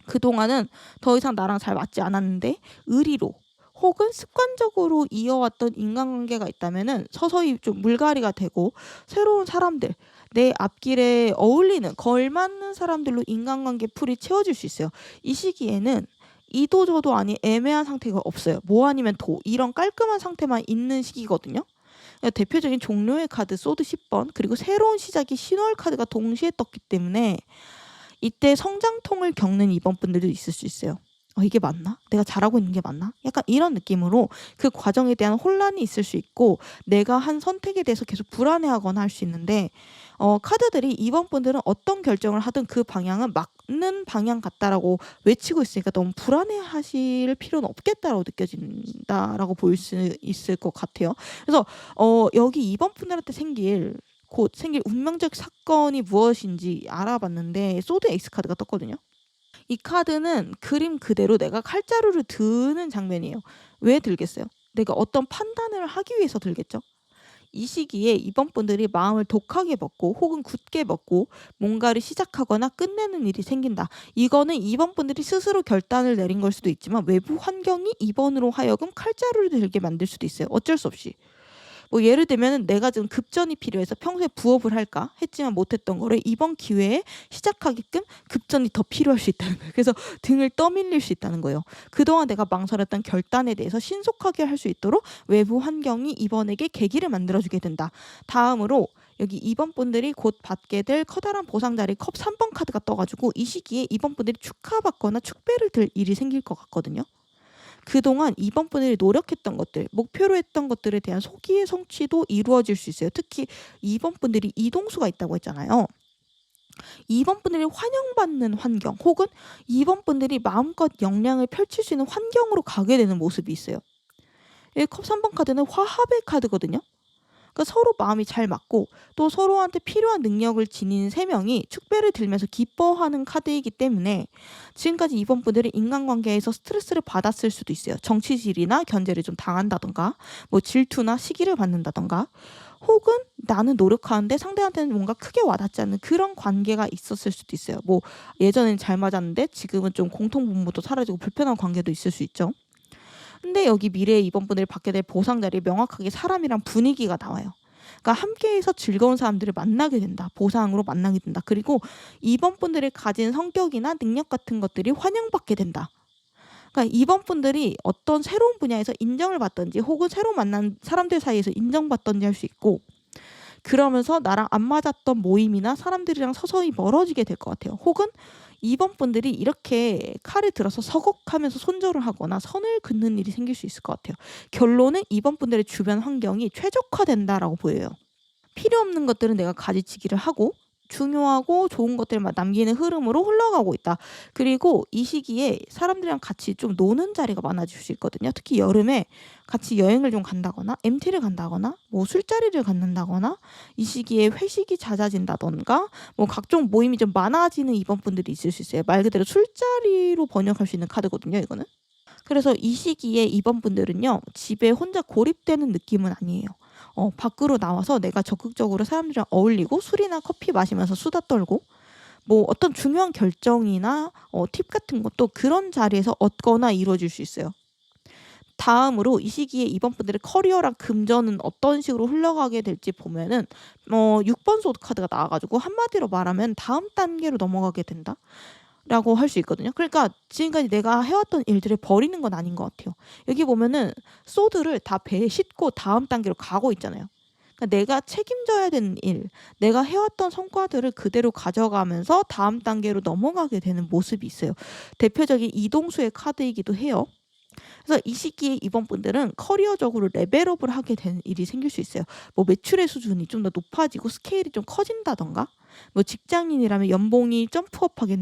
그동안은 더 이상 나랑 잘 맞지 않았는데 의리로 혹은 습관적으로 이어왔던 인간관계가 있다면은 서서히 좀 물갈이가 되고 새로운 사람들, 내 앞길에 어울리는 걸맞는 사람들로 인간관계 풀이 채워질 수 있어요. 이 시기에는 이도 저도 아닌 애매한 상태가 없어요. 뭐 아니면 도 이런 깔끔한 상태만 있는 시기거든요. 대표적인 종료의 카드 소드 10번 그리고 새로운 시작이 신월 카드가 동시에 떴기 때문에 이때 성장통을 겪는 이번 분들도 있을 수 있어요. 이게 맞나? 내가 잘하고 있는 게 맞나? 약간 이런 느낌으로 그 과정에 대한 혼란이 있을 수 있고 내가 한 선택에 대해서 계속 불안해하거나 할 수 있는데 카드들이 이번 분들은 어떤 결정을 하든 그 방향은 맞는 방향 같다라고 외치고 있으니까 너무 불안해하실 필요는 없겠다라고 느껴진다라고 볼 수 있을 것 같아요. 그래서 여기 이번 분들한테 생길 곧 생길 운명적 사건이 무엇인지 알아봤는데 소드 에이스 카드가 떴거든요. 이 카드는 그림 그대로 내가 칼자루를 드는 장면이에요. 왜 들겠어요? 내가 어떤 판단을 하기 위해서 들겠죠. 이 시기에 이번 분들이 마음을 독하게 먹고 혹은 굳게 먹고 뭔가를 시작하거나 끝내는 일이 생긴다. 이거는 이번 분들이 스스로 결단을 내린 걸 수도 있지만 외부 환경이 이번으로 하여금 칼자루를 들게 만들 수도 있어요. 어쩔 수 없이. 뭐 예를 들면 내가 지금 급전이 필요해서 평소에 부업을 할까 했지만 못했던 거를 이번 기회에 시작하게끔 급전이 더 필요할 수 있다는 거예요. 그래서 등을 떠밀릴 수 있다는 거예요. 그동안 내가 망설였던 결단에 대해서 신속하게 할 수 있도록 외부 환경이 이번에게 계기를 만들어주게 된다. 다음으로 여기 2번 분들이 곧 받게 될 커다란 보상자리 컵 3번 카드가 떠가지고 이 시기에 2번 분들이 축하받거나 축배를 들 일이 생길 것 같거든요. 그동안 이번 분들이 노력했던 것들, 목표로 했던 것들에 대한 소기의 성취도 이루어질 수 있어요. 특히 이번 분들이 이동수가 있다고 했잖아요. 이번 분들이 환영받는 환경 혹은 이번 분들이 마음껏 역량을 펼칠 수 있는 환경으로 가게 되는 모습이 있어요. 이 컵 3번 카드는 화합의 카드거든요. 그러니까 서로 마음이 잘 맞고 또 서로한테 필요한 능력을 지닌 세 명이 축배를 들면서 기뻐하는 카드이기 때문에 지금까지 이번 분들이 인간관계에서 스트레스를 받았을 수도 있어요. 정치질이나 견제를 좀 당한다던가 뭐 질투나 시기를 받는다던가 혹은 나는 노력하는데 상대한테는 뭔가 크게 와닿지 않는 그런 관계가 있었을 수도 있어요. 뭐 예전에는 잘 맞았는데 지금은 좀 공통분모도 사라지고 불편한 관계도 있을 수 있죠. 근데 여기 미래에 이번 분들이 받게 될 보상 자리에 명확하게 사람이랑 분위기가 나와요. 그러니까 함께해서 즐거운 사람들을 만나게 된다. 보상으로 만나게 된다. 그리고 이번 분들이 가진 성격이나 능력 같은 것들이 환영받게 된다. 그러니까 이번 분들이 어떤 새로운 분야에서 인정을 받든지 혹은 새로 만난 사람들 사이에서 인정받든지 할 수 있고 그러면서 나랑 안 맞았던 모임이나 사람들이랑 서서히 멀어지게 될 것 같아요. 혹은 이번 분들이 이렇게 칼을 들어서 서걱하면서 손절을 하거나 선을 긋는 일이 생길 수 있을 것 같아요. 결론은 이번 분들의 주변 환경이 최적화된다라고 보여요. 필요 없는 것들은 내가 가지치기를 하고 중요하고 좋은 것들만 남기는 흐름으로 흘러가고 있다. 그리고 이 시기에 사람들이랑 같이 좀 노는 자리가 많아질 수 있거든요. 특히 여름에 같이 여행을 좀 간다거나 MT를 간다거나 뭐 술자리를 갖는다거나 이 시기에 회식이 잦아진다던가 뭐 각종 모임이 좀 많아지는 이번 분들이 있을 수 있어요. 말 그대로 술자리로 번역할 수 있는 카드거든요. 이거는. 그래서 이 시기에 이번 분들은요. 집에 혼자 고립되는 느낌은 아니에요. 밖으로 나와서 내가 적극적으로 사람들이랑 어울리고 술이나 커피 마시면서 수다 떨고 뭐 어떤 중요한 결정이나 팁 같은 것도 그런 자리에서 얻거나 이루어질 수 있어요. 다음으로 이 시기에 이번 분들의 커리어랑 금전은 어떤 식으로 흘러가게 될지 보면은 6번 소드 카드가 나와가지고 한마디로 말하면 다음 단계로 넘어가게 된다. 라고 할 수 있거든요. 그러니까 지금까지 내가 해왔던 일들을 버리는 건 아닌 것 같아요. 여기 보면은 소드를 다 배에 싣고 다음 단계로 가고 있잖아요. 그러니까 내가 책임져야 되는 일, 내가 해왔던 성과들을 그대로 가져가면서 다음 단계로 넘어가게 되는 모습이 있어요. 대표적인 이동수의 카드이기도 해요. 그래서 이 시기에 이번 분들은 커리어적으로 레벨업을 하게 되는 일이 생길 수 있어요. 뭐 매출의 수준이 좀 더 높아지고 스케일이 좀 커진다던가 뭐 직장인이라면 연봉이 점프업하게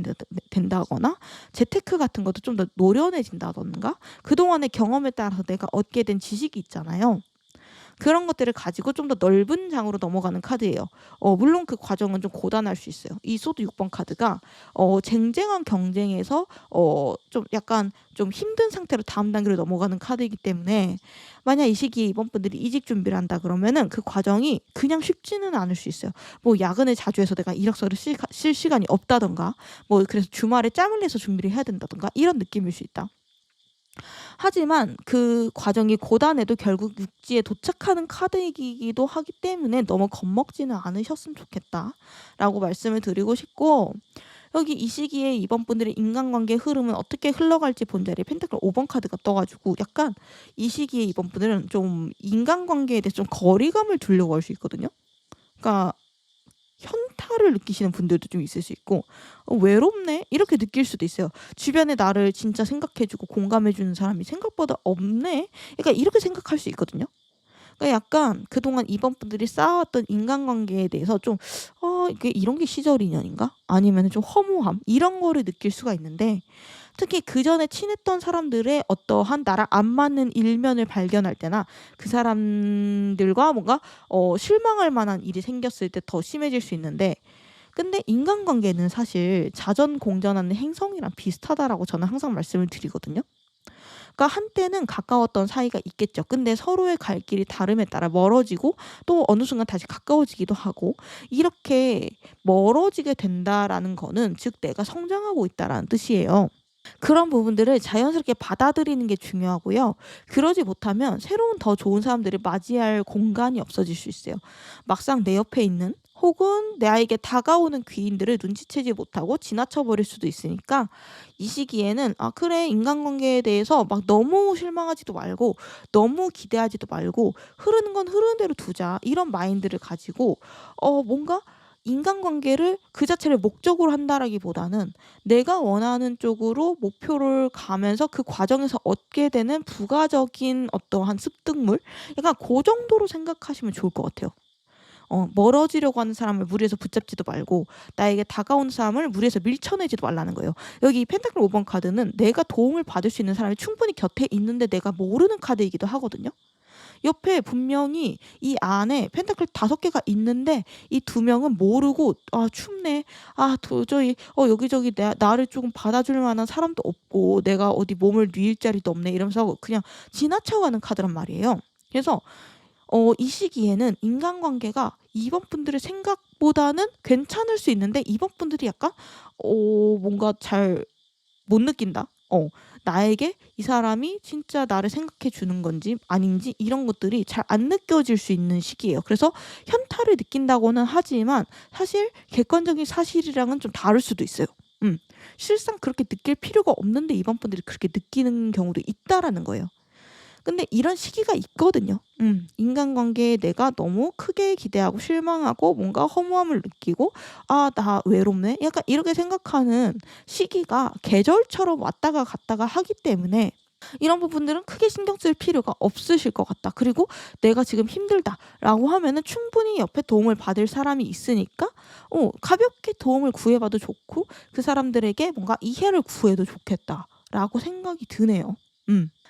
된다거나 재테크 같은 것도 좀 더 노련해진다던가 그동안의 경험에 따라서 내가 얻게 된 지식이 있잖아요. 그런 것들을 가지고 좀 더 넓은 장으로 넘어가는 카드예요. 물론 그 과정은 좀 고단할 수 있어요. 이 소드 6번 카드가 쟁쟁한 경쟁에서 좀 약간 좀 힘든 상태로 다음 단계로 넘어가는 카드이기 때문에 만약 이 시기에 이번 분들이 이직 준비를 한다 그러면은 그 과정이 그냥 쉽지는 않을 수 있어요. 뭐 야근을 자주 해서 내가 이력서를 쓸 시간이 없다던가 뭐 그래서 주말에 짬을 내서 준비를 해야 된다던가 이런 느낌일 수 있다. 하지만 그 과정이 고단해도 결국 육지에 도착하는 카드이기도 하기 때문에 너무 겁먹지는 않으셨으면 좋겠다라고 말씀을 드리고 싶고 여기 이 시기에 이번 분들의 인간관계 흐름은 어떻게 흘러갈지 본 자리에 펜타클 5번 카드가 떠가지고 약간 이 시기에 이번 분들은 좀 인간관계에 대해서 좀 거리감을 두려고 할 수 있거든요. 그러니까 현타를 느끼시는 분들도 좀 있을 수 있고 외롭네? 이렇게 느낄 수도 있어요. 주변에 나를 진짜 생각해주고 공감해주는 사람이 생각보다 없네? 그러니까 이렇게 생각할 수 있거든요. 그러니까 약간 그동안 이번 분들이 쌓아왔던 인간관계에 대해서 좀 이게 이런 게 시절 인연인가? 아니면 좀 허무함? 이런 거를 느낄 수가 있는데 특히 그전에 친했던 사람들의 어떠한 나랑 안 맞는 일면을 발견할 때나 그 사람들과 뭔가 실망할 만한 일이 생겼을 때 더 심해질 수 있는데, 근데 인간관계는 사실 자전공전하는 행성이랑 비슷하다라고 저는 항상 말씀을 드리거든요. 그러니까 한때는 가까웠던 사이가 있겠죠. 근데 서로의 갈 길이 다름에 따라 멀어지고 또 어느 순간 다시 가까워지기도 하고, 이렇게 멀어지게 된다라는 거는 즉 내가 성장하고 있다라는 뜻이에요. 그런 부분들을 자연스럽게 받아들이는 게 중요하고요. 그러지 못하면 새로운 더 좋은 사람들을 맞이할 공간이 없어질 수 있어요. 막상 내 옆에 있는 혹은 나에게 다가오는 귀인들을 눈치채지 못하고 지나쳐 버릴 수도 있으니까, 이 시기에는 그래, 인간관계에 대해서 막 너무 실망하지도 말고 너무 기대하지도 말고 흐르는 건 흐르는 대로 두자, 이런 마인드를 가지고 뭔가 인간관계를 그 자체를 목적으로 한다라기보다는 내가 원하는 쪽으로 목표를 가면서 그 과정에서 얻게 되는 부가적인 어떠한 습득물, 약간 그 정도로 생각하시면 좋을 것 같아요. 멀어지려고 하는 사람을 무리해서 붙잡지도 말고 나에게 다가오는 사람을 무리해서 밀쳐내지도 말라는 거예요. 여기 펜타클 5번 카드는 내가 도움을 받을 수 있는 사람이 충분히 곁에 있는데 내가 모르는 카드이기도 하거든요. 옆에 분명히 이 안에 펜타클 5개가 있는데 이 2명은 모르고 춥네. 도저히 여기저기 나를 조금 받아줄 만한 사람도 없고 내가 어디 몸을 뉘일 자리도 없네, 이러면서 그냥 지나쳐가는 카드란 말이에요. 그래서 이 시기에는 인간관계가 이번 분들의 생각보다는 괜찮을 수 있는데 이번 분들이 약간 뭔가 잘 못 느낀다. 나에게 이 사람이 진짜 나를 생각해 주는 건지 아닌지 이런 것들이 잘 안 느껴질 수 있는 시기예요. 그래서 현타를 느낀다고는 하지만 사실 객관적인 사실이랑은 좀 다를 수도 있어요. 실상 그렇게 느낄 필요가 없는데 이번 분들이 그렇게 느끼는 경우도 있다라는 거예요. 근데 이런 시기가 있거든요. 인간관계에 내가 너무 크게 기대하고 실망하고 뭔가 허무함을 느끼고 나 외롭네? 약간 이렇게 생각하는 시기가 계절처럼 왔다가 갔다가 하기 때문에 이런 부분들은 크게 신경 쓸 필요가 없으실 것 같다. 그리고 내가 지금 힘들다라고 하면은 충분히 옆에 도움을 받을 사람이 있으니까 가볍게 도움을 구해봐도 좋고 그 사람들에게 뭔가 이해를 구해도 좋겠다라고 생각이 드네요.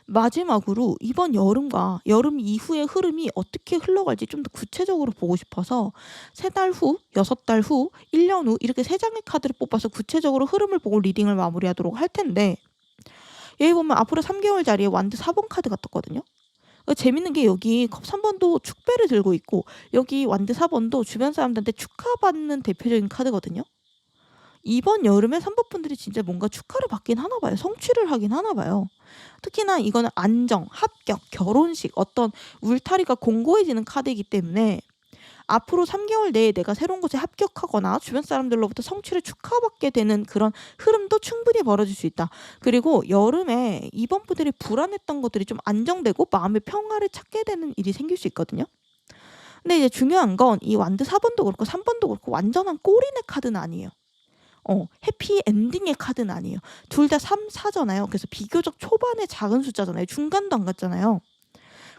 마지막으로 이번 여름과 여름 이후의 흐름이 어떻게 흘러갈지 좀 더 구체적으로 보고 싶어서 3달 후, 6달 후, 1년 후 이렇게 3장의 카드를 뽑아서 구체적으로 흐름을 보고 리딩을 마무리하도록 할 텐데, 여기 보면 앞으로 3개월 자리에 완드 4번 카드가 떴거든요. 재밌는 게 여기 컵 3번도 축배를 들고 있고 여기 완드 4번도 주변 사람들한테 축하받는 대표적인 카드거든요. 이번 여름에 3번 분들이 진짜 뭔가 축하를 받긴 하나 봐요. 성취를 하긴 하나 봐요. 특히나 이거는 안정, 합격, 결혼식, 어떤 울타리가 공고해지는 카드이기 때문에 앞으로 3개월 내에 내가 새로운 곳에 합격하거나 주변 사람들로부터 성취를 축하받게 되는 그런 흐름도 충분히 벌어질 수 있다. 그리고 여름에 이번 분들이 불안했던 것들이 좀 안정되고 마음의 평화를 찾게 되는 일이 생길 수 있거든요. 근데 이제 중요한 건 이 완드 4번도 그렇고 3번도 그렇고 완전한 꼬리네 카드는 아니에요. 해피 엔딩의 카드는 아니에요. 둘 다 3, 4잖아요. 그래서 비교적 초반의 작은 숫자잖아요. 중간도 안 갔잖아요.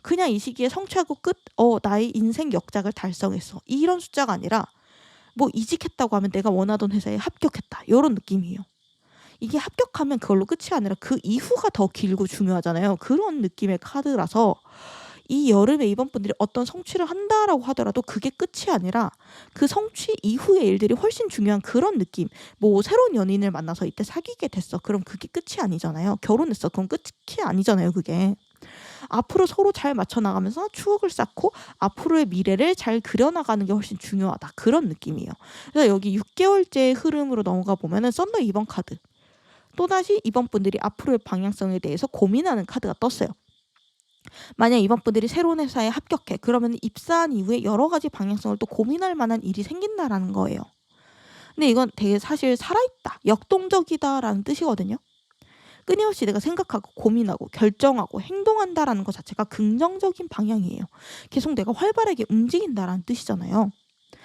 그냥 이 시기에 성취하고 끝, 나의 인생 역작을 달성했어, 이런 숫자가 아니라 뭐 이직했다고 하면 내가 원하던 회사에 합격했다, 이런 느낌이에요. 이게 합격하면 그걸로 끝이 아니라 그 이후가 더 길고 중요하잖아요. 그런 느낌의 카드라서 이 여름에 이번 분들이 어떤 성취를 한다라고 하더라도 그게 끝이 아니라 그 성취 이후의 일들이 훨씬 중요한 그런 느낌. 뭐 새로운 연인을 만나서 이때 사귀게 됐어, 그럼 그게 끝이 아니잖아요. 결혼했어, 그럼 끝이 아니잖아요. 그게 앞으로 서로 잘 맞춰 나가면서 추억을 쌓고 앞으로의 미래를 잘 그려나가는 게 훨씬 중요하다, 그런 느낌이에요. 그래서 여기 6개월째 흐름으로 넘어가 보면은 썬더 2번 카드, 또다시 이번 분들이 앞으로의 방향성에 대해서 고민하는 카드가 떴어요. 만약 이번 분들이 새로운 회사에 합격해, 그러면 입사한 이후에 여러 가지 방향성을 또 고민할 만한 일이 생긴다라는 거예요. 근데 이건 되게 사실 살아있다, 역동적이다라는 뜻이거든요. 끊임없이 내가 생각하고 고민하고 결정하고 행동한다라는 것 자체가 긍정적인 방향이에요. 계속 내가 활발하게 움직인다라는 뜻이잖아요.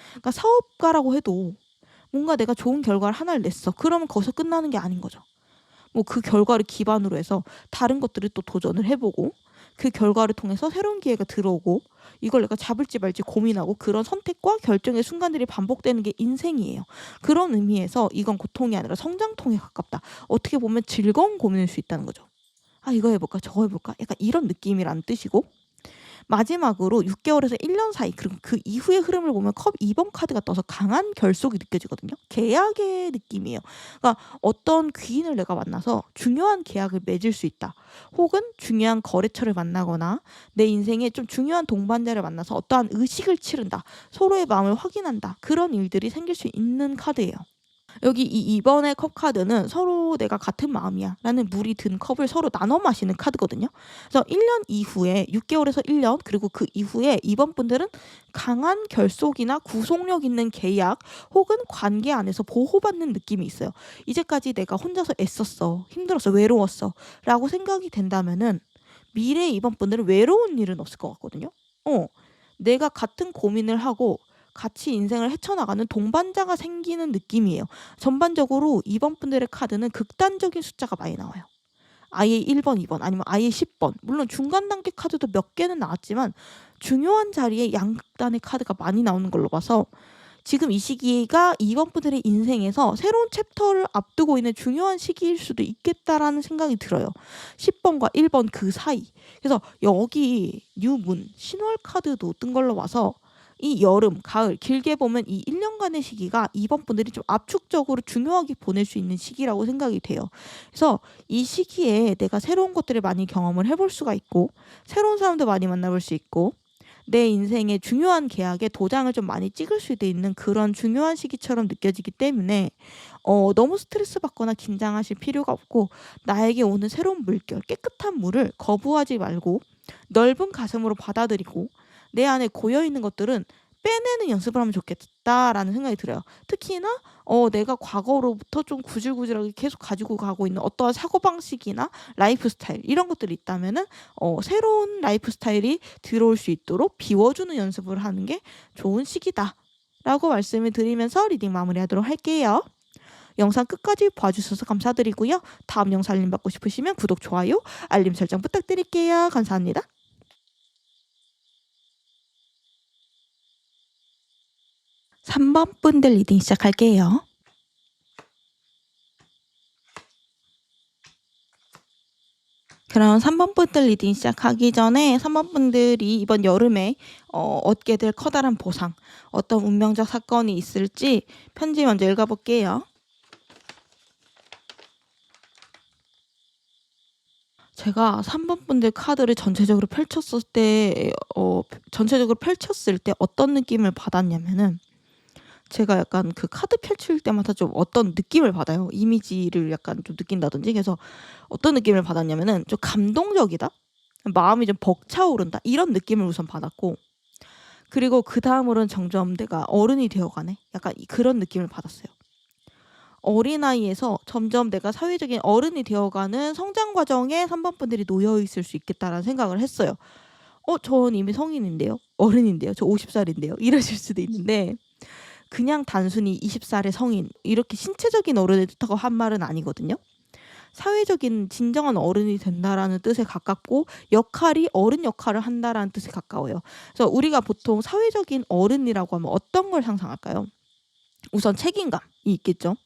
그러니까 사업가라고 해도 뭔가 내가 좋은 결과를 하나를 냈어, 그러면 거기서 끝나는 게 아닌 거죠. 뭐 그 결과를 기반으로 해서 다른 것들을 또 도전을 해보고 그 결과를 통해서 새로운 기회가 들어오고 이걸 내가 잡을지 말지 고민하고 그런 선택과 결정의 순간들이 반복되는 게 인생이에요. 그런 의미에서 이건 고통이 아니라 성장통에 가깝다. 어떻게 보면 즐거운 고민일 수 있다는 거죠. 아, 이거 해볼까 저거 해볼까 약간 이런 느낌이라는 뜻이고, 마지막으로 6개월에서 1년 사이, 그리고 그 이후의 흐름을 보면 컵 2번 카드가 떠서 강한 결속이 느껴지거든요. 계약의 느낌이에요. 그러니까 어떤 귀인을 내가 만나서 중요한 계약을 맺을 수 있다. 혹은 중요한 거래처를 만나거나 내 인생에 좀 중요한 동반자를 만나서 어떠한 의식을 치른다. 서로의 마음을 확인한다. 그런 일들이 생길 수 있는 카드예요. 여기 이 2번의 컵 카드는 서로 내가 같은 마음이야 라는 물이 든 컵을 서로 나눠 마시는 카드거든요. 그래서 1년 이후에 6개월에서 1년, 그리고 그 이후에 2번 분들은 강한 결속이나 구속력 있는 계약 혹은 관계 안에서 보호받는 느낌이 있어요. 이제까지 내가 혼자서 애썼어, 힘들었어, 외로웠어 라고 생각이 된다면은 미래 2번 분들은 외로운 일은 없을 것 같거든요. 내가 같은 고민을 하고 같이 인생을 헤쳐나가는 동반자가 생기는 느낌이에요. 전반적으로 2번 분들의 카드는 극단적인 숫자가 많이 나와요. 아예 1번, 2번, 아니면 아예 10번. 물론 중간 단계 카드도 몇 개는 나왔지만 중요한 자리에 양극단의 카드가 많이 나오는 걸로 봐서 지금 이 시기가 2번 분들의 인생에서 새로운 챕터를 앞두고 있는 중요한 시기일 수도 있겠다라는 생각이 들어요. 10번과 1번 그 사이. 그래서 여기 뉴문, 신월 카드도 뜬 걸로 봐서 이 여름, 가을, 길게 보면 이 1년간의 시기가 2번 분들이 좀 압축적으로 중요하게 보낼 수 있는 시기라고 생각이 돼요. 그래서 이 시기에 내가 새로운 것들을 많이 경험을 해볼 수가 있고, 새로운 사람도 많이 만나볼 수 있고, 내 인생의 중요한 계약에 도장을 좀 많이 찍을 수도 있는 그런 중요한 시기처럼 느껴지기 때문에 너무 스트레스 받거나 긴장하실 필요가 없고, 나에게 오는 새로운 물결, 깨끗한 물을 거부하지 말고 넓은 가슴으로 받아들이고 내 안에 고여있는 것들은 빼내는 연습을 하면 좋겠다라는 생각이 들어요. 특히나 내가 과거로부터 좀 구질구질하게 계속 가지고 가고 있는 어떠한 사고방식이나 라이프 스타일 이런 것들이 있다면은 새로운 라이프 스타일이 들어올 수 있도록 비워주는 연습을 하는 게 좋은 시기다 라고 말씀을 드리면서 리딩 마무리하도록 할게요. 영상 끝까지 봐주셔서 감사드리고요. 다음 영상 알림 받고 싶으시면 구독, 좋아요, 알림 설정 부탁드릴게요. 감사합니다. 3번 분들 리딩 시작할게요. 그럼 3번 분들 리딩 시작하기 전에 3번 분들이 이번 여름에 얻게 될 커다란 보상, 어떤 운명적 사건이 있을지 편지 먼저 읽어볼게요. 제가 3번 분들 카드를 전체적으로 펼쳤을 때 어떤 느낌을 받았냐면은, 제가 약간 그 카드 펼칠 때마다 좀 어떤 느낌을 받아요. 이미지를 약간 좀 느낀다든지. 그래서 어떤 느낌을 받았냐면은 좀 감동적이다? 마음이 좀 벅차오른다? 이런 느낌을 우선 받았고, 그리고 그 다음으로는 점점 내가 어른이 되어가네? 약간 그런 느낌을 받았어요. 어린아이에서 점점 내가 사회적인 어른이 되어가는 성장 과정에 3번 분들이 놓여 있을 수 있겠다라는 생각을 했어요. 전 이미 성인인데요? 어른인데요? 저 50살인데요? 이러실 수도 있는데, 그냥 단순히 20살의 성인, 이렇게 신체적인 어른을 뜻하고 한 말은 아니거든요. 사회적인 진정한 어른이 된다라는 뜻에 가깝고, 역할이 어른 역할을 한다라는 뜻에 가까워요. 그래서 우리가 보통 사회적인 어른이라고 하면 어떤 걸 상상할까요? 우선 책임감이 있겠죠.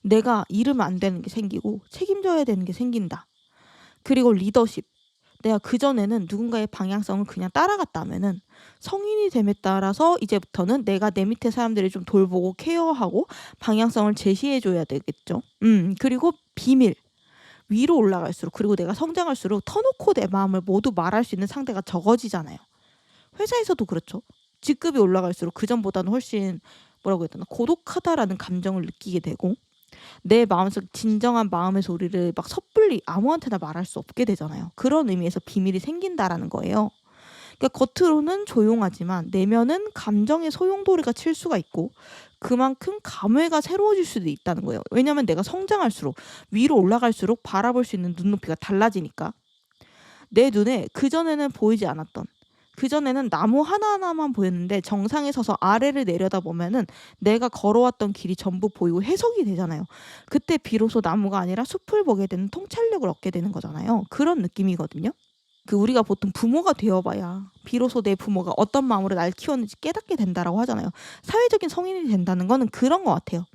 내가 잃으면 안 되는 게 생기고 책임져야 되는 게 생긴다. 그리고 리더십. 내가 그전에는 누군가의 방향성을 그냥 따라갔다면은 성인이 됨에 따라서 이제부터는 내가 내 밑에 사람들을 좀 돌보고 케어하고 방향성을 제시해줘야 되겠죠. 그리고 비밀. 위로 올라갈수록, 그리고 내가 성장할수록 터놓고 내 마음을 모두 말할 수 있는 상대가 적어지잖아요. 회사에서도 그렇죠. 직급이 올라갈수록 그전보다는 훨씬 뭐라고 해야 되나, 고독하다라는 감정을 느끼게 되고, 내 마음속 진정한 마음의 소리를 막 섣불리 아무한테나 말할 수 없게 되잖아요. 그런 의미에서 비밀이 생긴다라는 거예요. 그러니까 겉으로는 조용하지만 내면은 감정의 소용돌이가 칠 수가 있고, 그만큼 감회가 새로워질 수도 있다는 거예요. 왜냐하면 내가 성장할수록, 위로 올라갈수록 바라볼 수 있는 눈높이가 달라지니까. 내 눈에 그전에는 보이지 않았던, 그전에는 나무 하나하나만 보였는데 정상에 서서 아래를 내려다보면은 내가 걸어왔던 길이 전부 보이고 해석이 되잖아요. 그때 비로소 나무가 아니라 숲을 보게 되는 통찰력을 얻게 되는 거잖아요. 그런 느낌이거든요. 우리가 보통 부모가 되어봐야 비로소 내 부모가 어떤 마음으로 날 키웠는지 깨닫게 된다라고 하잖아요. 사회적인 성인이 된다는 거는 그런 것 같아요.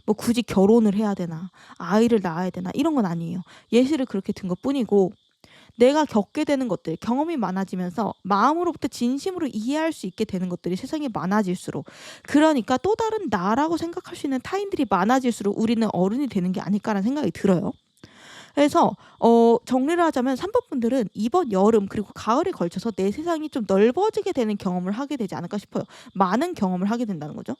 뭐 굳이 결혼을 해야 되나, 아이를 낳아야 되나 이런 건 아니에요. 예시를 그렇게 든 것뿐이고, 내가 겪게 되는 것들, 경험이 많아지면서 마음으로부터 진심으로 이해할 수 있게 되는 것들이 세상에 많아질수록, 그러니까 또 다른 나라고 생각할 수 있는 타인들이 많아질수록 우리는 어른이 되는 게 아닐까라는 생각이 들어요. 그래서 정리를 하자면 3번 분들은 이번 여름 그리고 가을에 걸쳐서 내 세상이 좀 넓어지게 되는 경험을 하게 되지 않을까 싶어요. 많은 경험을 하게 된다는 거죠.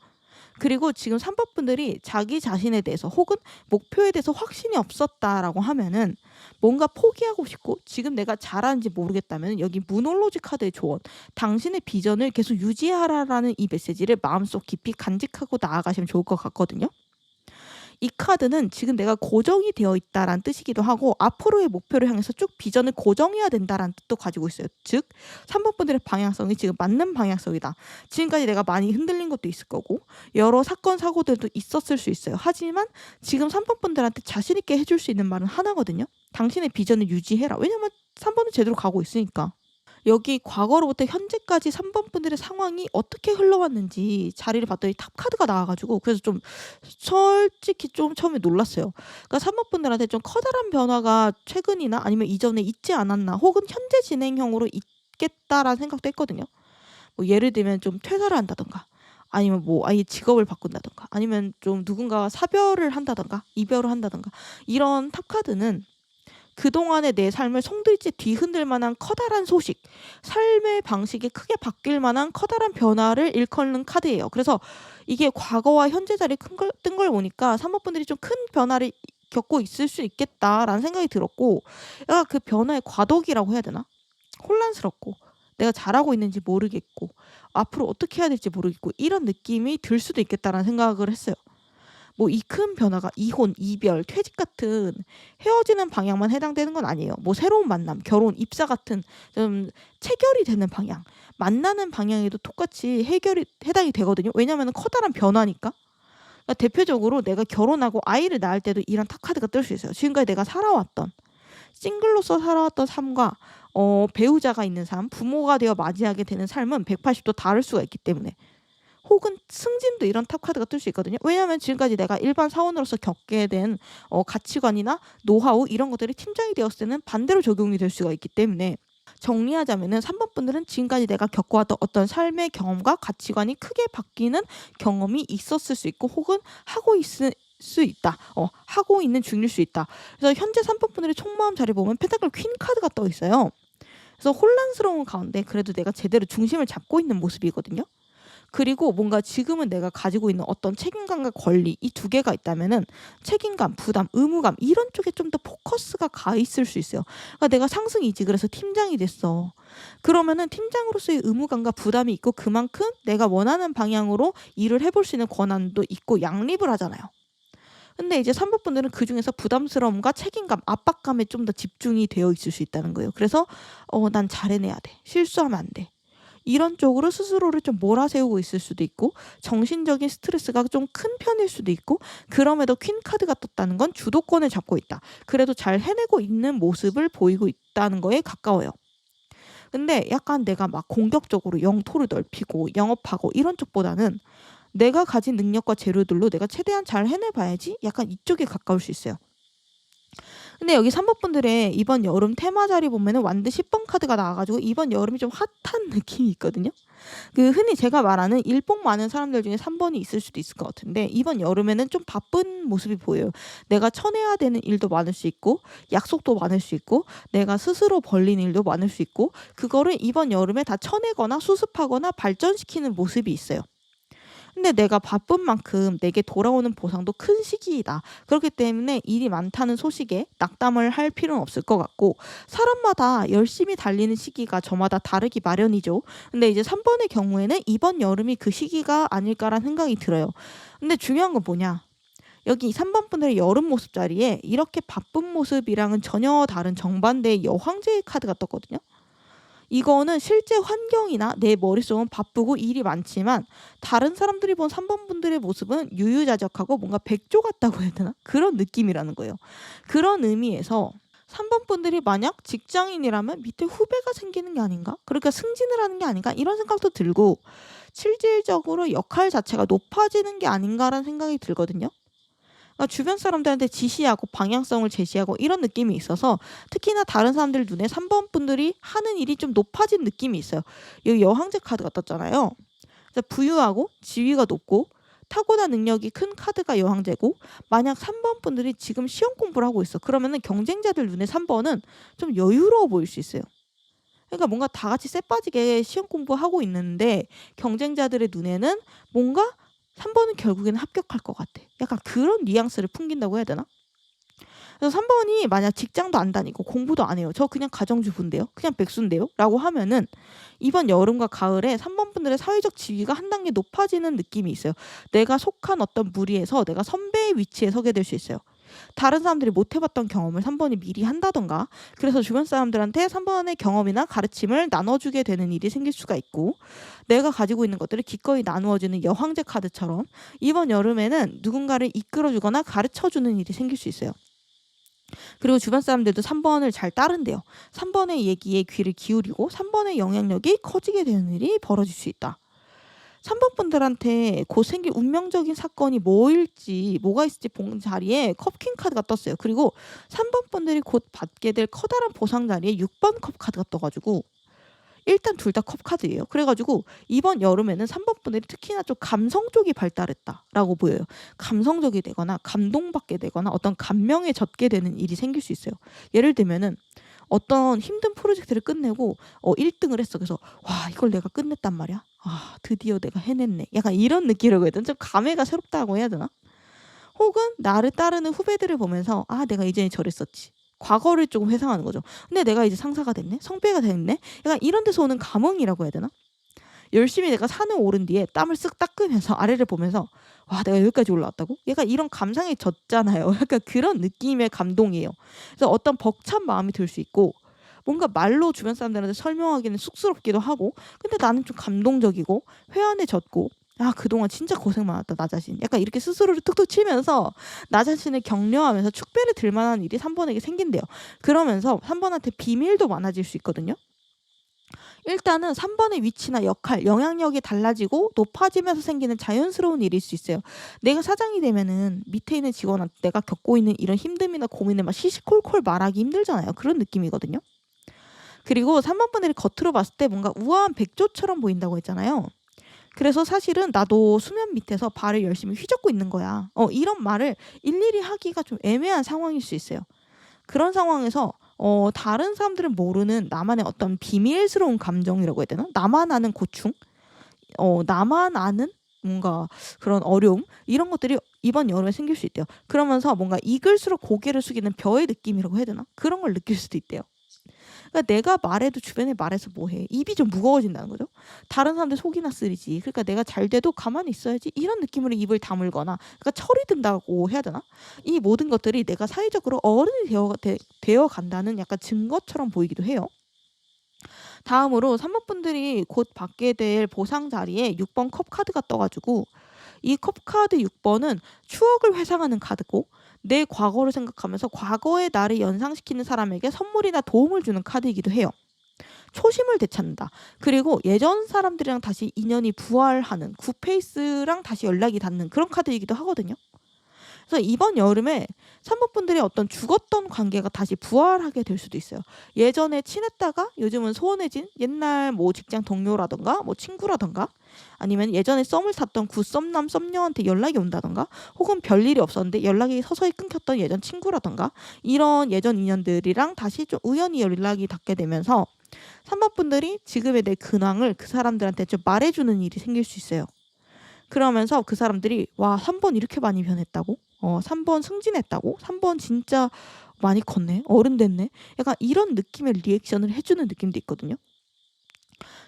그리고 지금 3번 분들이 자기 자신에 대해서 혹은 목표에 대해서 확신이 없었다라고 하면은, 뭔가 포기하고 싶고 지금 내가 잘하는지 모르겠다면 여기 문홀로지 카드의 조언, 당신의 비전을 계속 유지하라라는 이 메시지를 마음속 깊이 간직하고 나아가시면 좋을 것 같거든요. 이 카드는 지금 내가 고정이 되어 있다라는 뜻이기도 하고, 앞으로의 목표를 향해서 쭉 비전을 고정해야 된다라는 뜻도 가지고 있어요. 즉 3번 분들의 방향성이 지금 맞는 방향성이다. 지금까지 내가 많이 흔들린 것도 있을 거고 여러 사건 사고들도 있었을 수 있어요. 하지만 지금 3번 분들한테 자신 있게 해줄 수 있는 말은 하나거든요. 당신의 비전을 유지해라. 왜냐면 3번은 제대로 가고 있으니까. 여기 과거로부터 현재까지 3번 분들의 상황이 어떻게 흘러왔는지 자리를 봤더니 탑 카드가 나와가지고, 그래서 좀 솔직히 좀 처음에 놀랐어요. 그러니까 3번 분들한테 좀 커다란 변화가 최근이나 아니면 이전에 있지 않았나, 혹은 현재 진행형으로 있겠다라는 생각도 했거든요. 뭐 예를 들면 좀 퇴사를 한다던가, 아니면 뭐 아예 직업을 바꾼다던가, 아니면 좀 누군가와 사별을 한다던가 이별을 한다던가, 이런 탑 카드는 그동안의 내 삶을 송두리째 뒤흔들 만한 커다란 소식, 삶의 방식이 크게 바뀔 만한 커다란 변화를 일컫는 카드예요. 그래서 이게 과거와 현재 자리에 뜬 걸 보니까 3번 분들이 좀 큰 변화를 겪고 있을 수 있겠다라는 생각이 들었고, 약간 그 변화의 과도기라고 해야 되나? 혼란스럽고 내가 잘하고 있는지 모르겠고 앞으로 어떻게 해야 될지 모르겠고 이런 느낌이 들 수도 있겠다라는 생각을 했어요. 뭐 이 큰 변화가 이혼, 이별, 퇴직 같은 헤어지는 방향만 해당되는 건 아니에요. 뭐 새로운 만남, 결혼, 입사 같은 좀 체결이 되는 방향, 만나는 방향에도 똑같이 해당이 되거든요. 왜냐하면 커다란 변화니까. 그러니까 대표적으로 내가 결혼하고 아이를 낳을 때도 이런 탑 카드가 뜰 수 있어요. 지금까지 내가 살아왔던, 싱글로서 살아왔던 삶과 배우자가 있는 삶, 부모가 되어 맞이하게 되는 삶은 180도 다를 수가 있기 때문에, 혹은 승진도 이런 탑 카드가 뜰 수 있거든요. 왜냐하면 지금까지 내가 일반 사원으로서 겪게 된 가치관이나 노하우 이런 것들이 팀장이 되었을 때는 반대로 적용이 될 수가 있기 때문에, 정리하자면은 3번 분들은 지금까지 내가 겪어왔던 어떤 삶의 경험과 가치관이 크게 바뀌는 경험이 있었을 수 있고, 혹은 하고 있을 수 있다. 하고 있는 중일 수 있다. 그래서 현재 3번 분들의 속마음 자리 보면 펜타클 퀸 카드가 떠 있어요. 그래서 혼란스러운 가운데 그래도 내가 제대로 중심을 잡고 있는 모습이거든요. 그리고 뭔가 지금은 내가 가지고 있는 어떤 책임감과 권리, 이 두 개가 있다면은 책임감, 부담, 의무감 이런 쪽에 좀 더 포커스가 가 있을 수 있어요. 그러니까 내가 상승이지, 그래서 팀장이 됐어. 그러면은 팀장으로서의 의무감과 부담이 있고, 그만큼 내가 원하는 방향으로 일을 해볼 수 있는 권한도 있고 양립을 하잖아요. 근데 이제 3번 분들은 그중에서 부담스러움과 책임감, 압박감에 좀 더 집중이 되어 있을 수 있다는 거예요. 그래서 난 잘 해내야 돼. 실수하면 안 돼. 이런 쪽으로 스스로를 좀 몰아세우고 있을 수도 있고, 정신적인 스트레스가 좀 큰 편일 수도 있고, 그럼에도 퀸 카드가 떴다는 건 주도권을 잡고 있다. 그래도 잘 해내고 있는 모습을 보이고 있다는 거에 가까워요. 근데 약간 내가 막 공격적으로 영토를 넓히고 영업하고 이런 쪽보다는 내가 가진 능력과 재료들로 내가 최대한 잘 해내봐야지, 약간 이쪽에 가까울 수 있어요. 근데 여기 3번 분들의 이번 여름 테마 자리 보면은 완드 10번 카드가 나와가지고 이번 여름이 좀 핫한 느낌이 있거든요. 그 흔히 제가 말하는 일복 많은 사람들 중에 3번이 있을 수도 있을 것 같은데, 이번 여름에는 좀 바쁜 모습이 보여요. 내가 쳐내야 되는 일도 많을 수 있고, 약속도 많을 수 있고, 내가 스스로 벌린 일도 많을 수 있고, 그거를 이번 여름에 다 쳐내거나 수습하거나 발전시키는 모습이 있어요. 근데 내가 바쁜 만큼 내게 돌아오는 보상도 큰 시기이다. 그렇기 때문에 일이 많다는 소식에 낙담을 할 필요는 없을 것 같고, 사람마다 열심히 달리는 시기가 저마다 다르기 마련이죠. 근데 이제 3번의 경우에는 이번 여름이 그 시기가 아닐까라는 생각이 들어요. 근데 중요한 건 뭐냐? 여기 3번 분들의 여름 모습 자리에 이렇게 바쁜 모습이랑은 전혀 다른 정반대의 여황제의 카드가 떴거든요. 이거는 실제 환경이나 내 머릿속은 바쁘고 일이 많지만, 다른 사람들이 본 3번 분들의 모습은 유유자적하고 뭔가 백조 같다고 해야 되나? 그런 느낌이라는 거예요. 그런 의미에서 3번 분들이 만약 직장인이라면 밑에 후배가 생기는 게 아닌가? 그러니까 승진을 하는 게 아닌가? 이런 생각도 들고 실질적으로 역할 자체가 높아지는 게 아닌가라는 생각이 들거든요. 그러니까 주변 사람들한테 지시하고 방향성을 제시하고 이런 느낌이 있어서 특히나 다른 사람들 눈에 3번 분들이 하는 일이 좀 높아진 느낌이 있어요. 여기 여황제 카드가 떴잖아요. 그래서 부유하고 지위가 높고 타고난 능력이 큰 카드가 여황제고, 만약 3번 분들이 지금 시험 공부를 하고 있어. 그러면은 경쟁자들 눈에 3번은 좀 여유로워 보일 수 있어요. 그러니까 뭔가 다 같이 쎄 빠지게 시험 공부하고 있는데 경쟁자들의 눈에는 뭔가 3번은 결국에는 합격할 것 같아. 약간 그런 뉘앙스를 풍긴다고 해야 되나? 그래서 3번이 만약 직장도 안 다니고 공부도 안 해요. 저 그냥 가정주부인데요. 그냥 백수인데요. 라고 하면은 이번 여름과 가을에 3번 분들의 사회적 지위가 한 단계 높아지는 느낌이 있어요. 내가 속한 어떤 무리에서 내가 선배의 위치에 서게 될 수 있어요. 다른 사람들이 못 해봤던 경험을 3번이 미리 한다던가, 그래서 주변 사람들한테 3번의 경험이나 가르침을 나눠주게 되는 일이 생길 수가 있고, 내가 가지고 있는 것들을 기꺼이 나누어주는 여황제 카드처럼 이번 여름에는 누군가를 이끌어주거나 가르쳐주는 일이 생길 수 있어요. 그리고 주변 사람들도 3번을 잘 따른대요. 3번의 얘기에 귀를 기울이고 3번의 영향력이 커지게 되는 일이 벌어질 수 있다. 3번 분들한테 곧 생길 운명적인 사건이 뭐가 있을지 본 자리에 컵킹 카드가 떴어요. 그리고 3번 분들이 곧 받게 될 커다란 보상 자리에 6번 컵 카드가 떠가지고 일단 둘 다 컵 카드예요. 그래가지고 이번 여름에는 3번 분들이 특히나 좀 감성 쪽이 발달했다라고 보여요. 감성적이 되거나 감동받게 되거나 어떤 감명에 젖게 되는 일이 생길 수 있어요. 예를 들면은 어떤 힘든 프로젝트를 끝내고 1등을 했어. 그래서 와, 이걸 내가 끝냈단 말이야. 아, 드디어 내가 해냈네. 약간 이런 느낌이라고 해야 되나? 좀 감회가 새롭다고 해야 되나? 혹은 나를 따르는 후배들을 보면서 아, 내가 이전에 저랬었지. 과거를 조금 회상하는 거죠. 근데 내가 이제 상사가 됐네? 성배가 됐네? 약간 이런 데서 오는 감흥이라고 해야 되나? 열심히 내가 산을 오른 뒤에 땀을 쓱 닦으면서 아래를 보면서 와, 내가 여기까지 올라왔다고? 약간 이런 감상에 젖잖아요. 약간 그런 느낌의 감동이에요. 그래서 어떤 벅찬 마음이 들 수 있고, 뭔가 말로 주변 사람들한테 설명하기는 쑥스럽기도 하고, 근데 나는 좀 감동적이고 회한에 젖고, 아, 그동안 진짜 고생 많았다 나 자신. 약간 이렇게 스스로를 툭툭 치면서 나 자신을 격려하면서 축배를 들 만한 일이 3번에게 생긴대요. 그러면서 3번한테 비밀도 많아질 수 있거든요. 일단은 3번의 위치나 역할, 영향력이 달라지고 높아지면서 생기는 자연스러운 일일 수 있어요. 내가 사장이 되면은 밑에 있는 직원한테 내가 겪고 있는 이런 힘듦이나 고민을 막 시시콜콜 말하기 힘들잖아요. 그런 느낌이거든요. 그리고 3번 분들이 겉으로 봤을 때 뭔가 우아한 백조처럼 보인다고 했잖아요. 그래서 사실은 나도 수면 밑에서 발을 열심히 휘젓고 있는 거야. 이런 말을 일일이 하기가 좀 애매한 상황일 수 있어요. 그런 상황에서 다른 사람들은 모르는 나만의 어떤 비밀스러운 감정이라고 해야 되나? 나만 아는 고충? 나만 아는 뭔가 그런 어려움? 이런 것들이 이번 여름에 생길 수 있대요. 그러면서 뭔가 익을수록 고개를 숙이는 벼의 느낌이라고 해야 되나? 그런 걸 느낄 수도 있대요. 그러니까 내가 말해도 주변에 말해서 뭐해. 입이 좀 무거워진다는 거죠. 다른 사람들 속이나 쓰리지. 그러니까 내가 잘 돼도 가만히 있어야지. 이런 느낌으로 입을 다물거나, 그러니까 철이 든다고 해야 되나? 이 모든 것들이 내가 사회적으로 어른이 되어 간다는 약간 증거처럼 보이기도 해요. 다음으로 3번 분들이 곧 받게 될 보상 자리에 6번 컵 카드가 떠가지고, 이 컵 카드 6번은 추억을 회상하는 카드고, 내 과거를 생각하면서 과거의 나를 연상시키는 사람에게 선물이나 도움을 주는 카드이기도 해요. 초심을 되찾는다. 그리고 예전 사람들이랑 다시 인연이 부활하는, 굿페이스랑 다시 연락이 닿는 그런 카드이기도 하거든요. 그래서 이번 여름에 3번 분들의 어떤 죽었던 관계가 다시 부활하게 될 수도 있어요. 예전에 친했다가 요즘은 소원해진 옛날 뭐 직장 동료라던가 뭐 친구라던가, 아니면 예전에 썸을 탔던 굿썸남 썸녀한테 연락이 온다던가, 혹은 별일이 없었는데 연락이 서서히 끊겼던 예전 친구라던가, 이런 예전 인연들이랑 다시 좀 우연히 연락이 닿게 되면서 3번 분들이 지금의 내 근황을 그 사람들한테 좀 말해주는 일이 생길 수 있어요. 그러면서 그 사람들이 와, 3번 이렇게 많이 변했다고? 3번 승진했다고? 3번 진짜 많이 컸네? 어른 됐네? 약간 이런 느낌의 리액션을 해주는 느낌도 있거든요.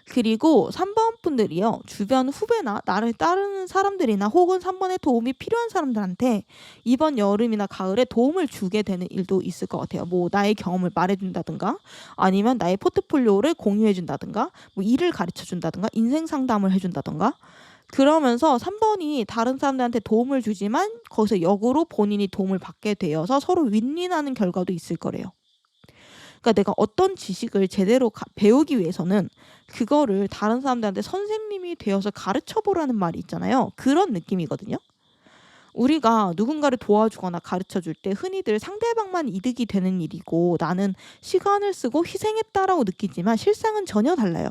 그리고 3번 분들이요, 주변 후배나 나를 따르는 사람들이나 혹은 3번의 도움이 필요한 사람들한테 이번 여름이나 가을에 도움을 주게 되는 일도 있을 것 같아요. 뭐 나의 경험을 말해준다든가, 아니면 나의 포트폴리오를 공유해준다든가, 뭐 일을 가르쳐준다든가, 인생 상담을 해준다든가. 그러면서 3번이 다른 사람들한테 도움을 주지만 거기서 역으로 본인이 도움을 받게 되어서 서로 윈윈하는 결과도 있을 거래요. 그러니까 내가 어떤 지식을 제대로 배우기 위해서는 그거를 다른 사람들한테 선생님이 되어서 가르쳐 보라는 말이 있잖아요. 그런 느낌이거든요. 우리가 누군가를 도와주거나 가르쳐 줄 때 흔히들 상대방만 이득이 되는 일이고 나는 시간을 쓰고 희생했다라고 느끼지만 실상은 전혀 달라요.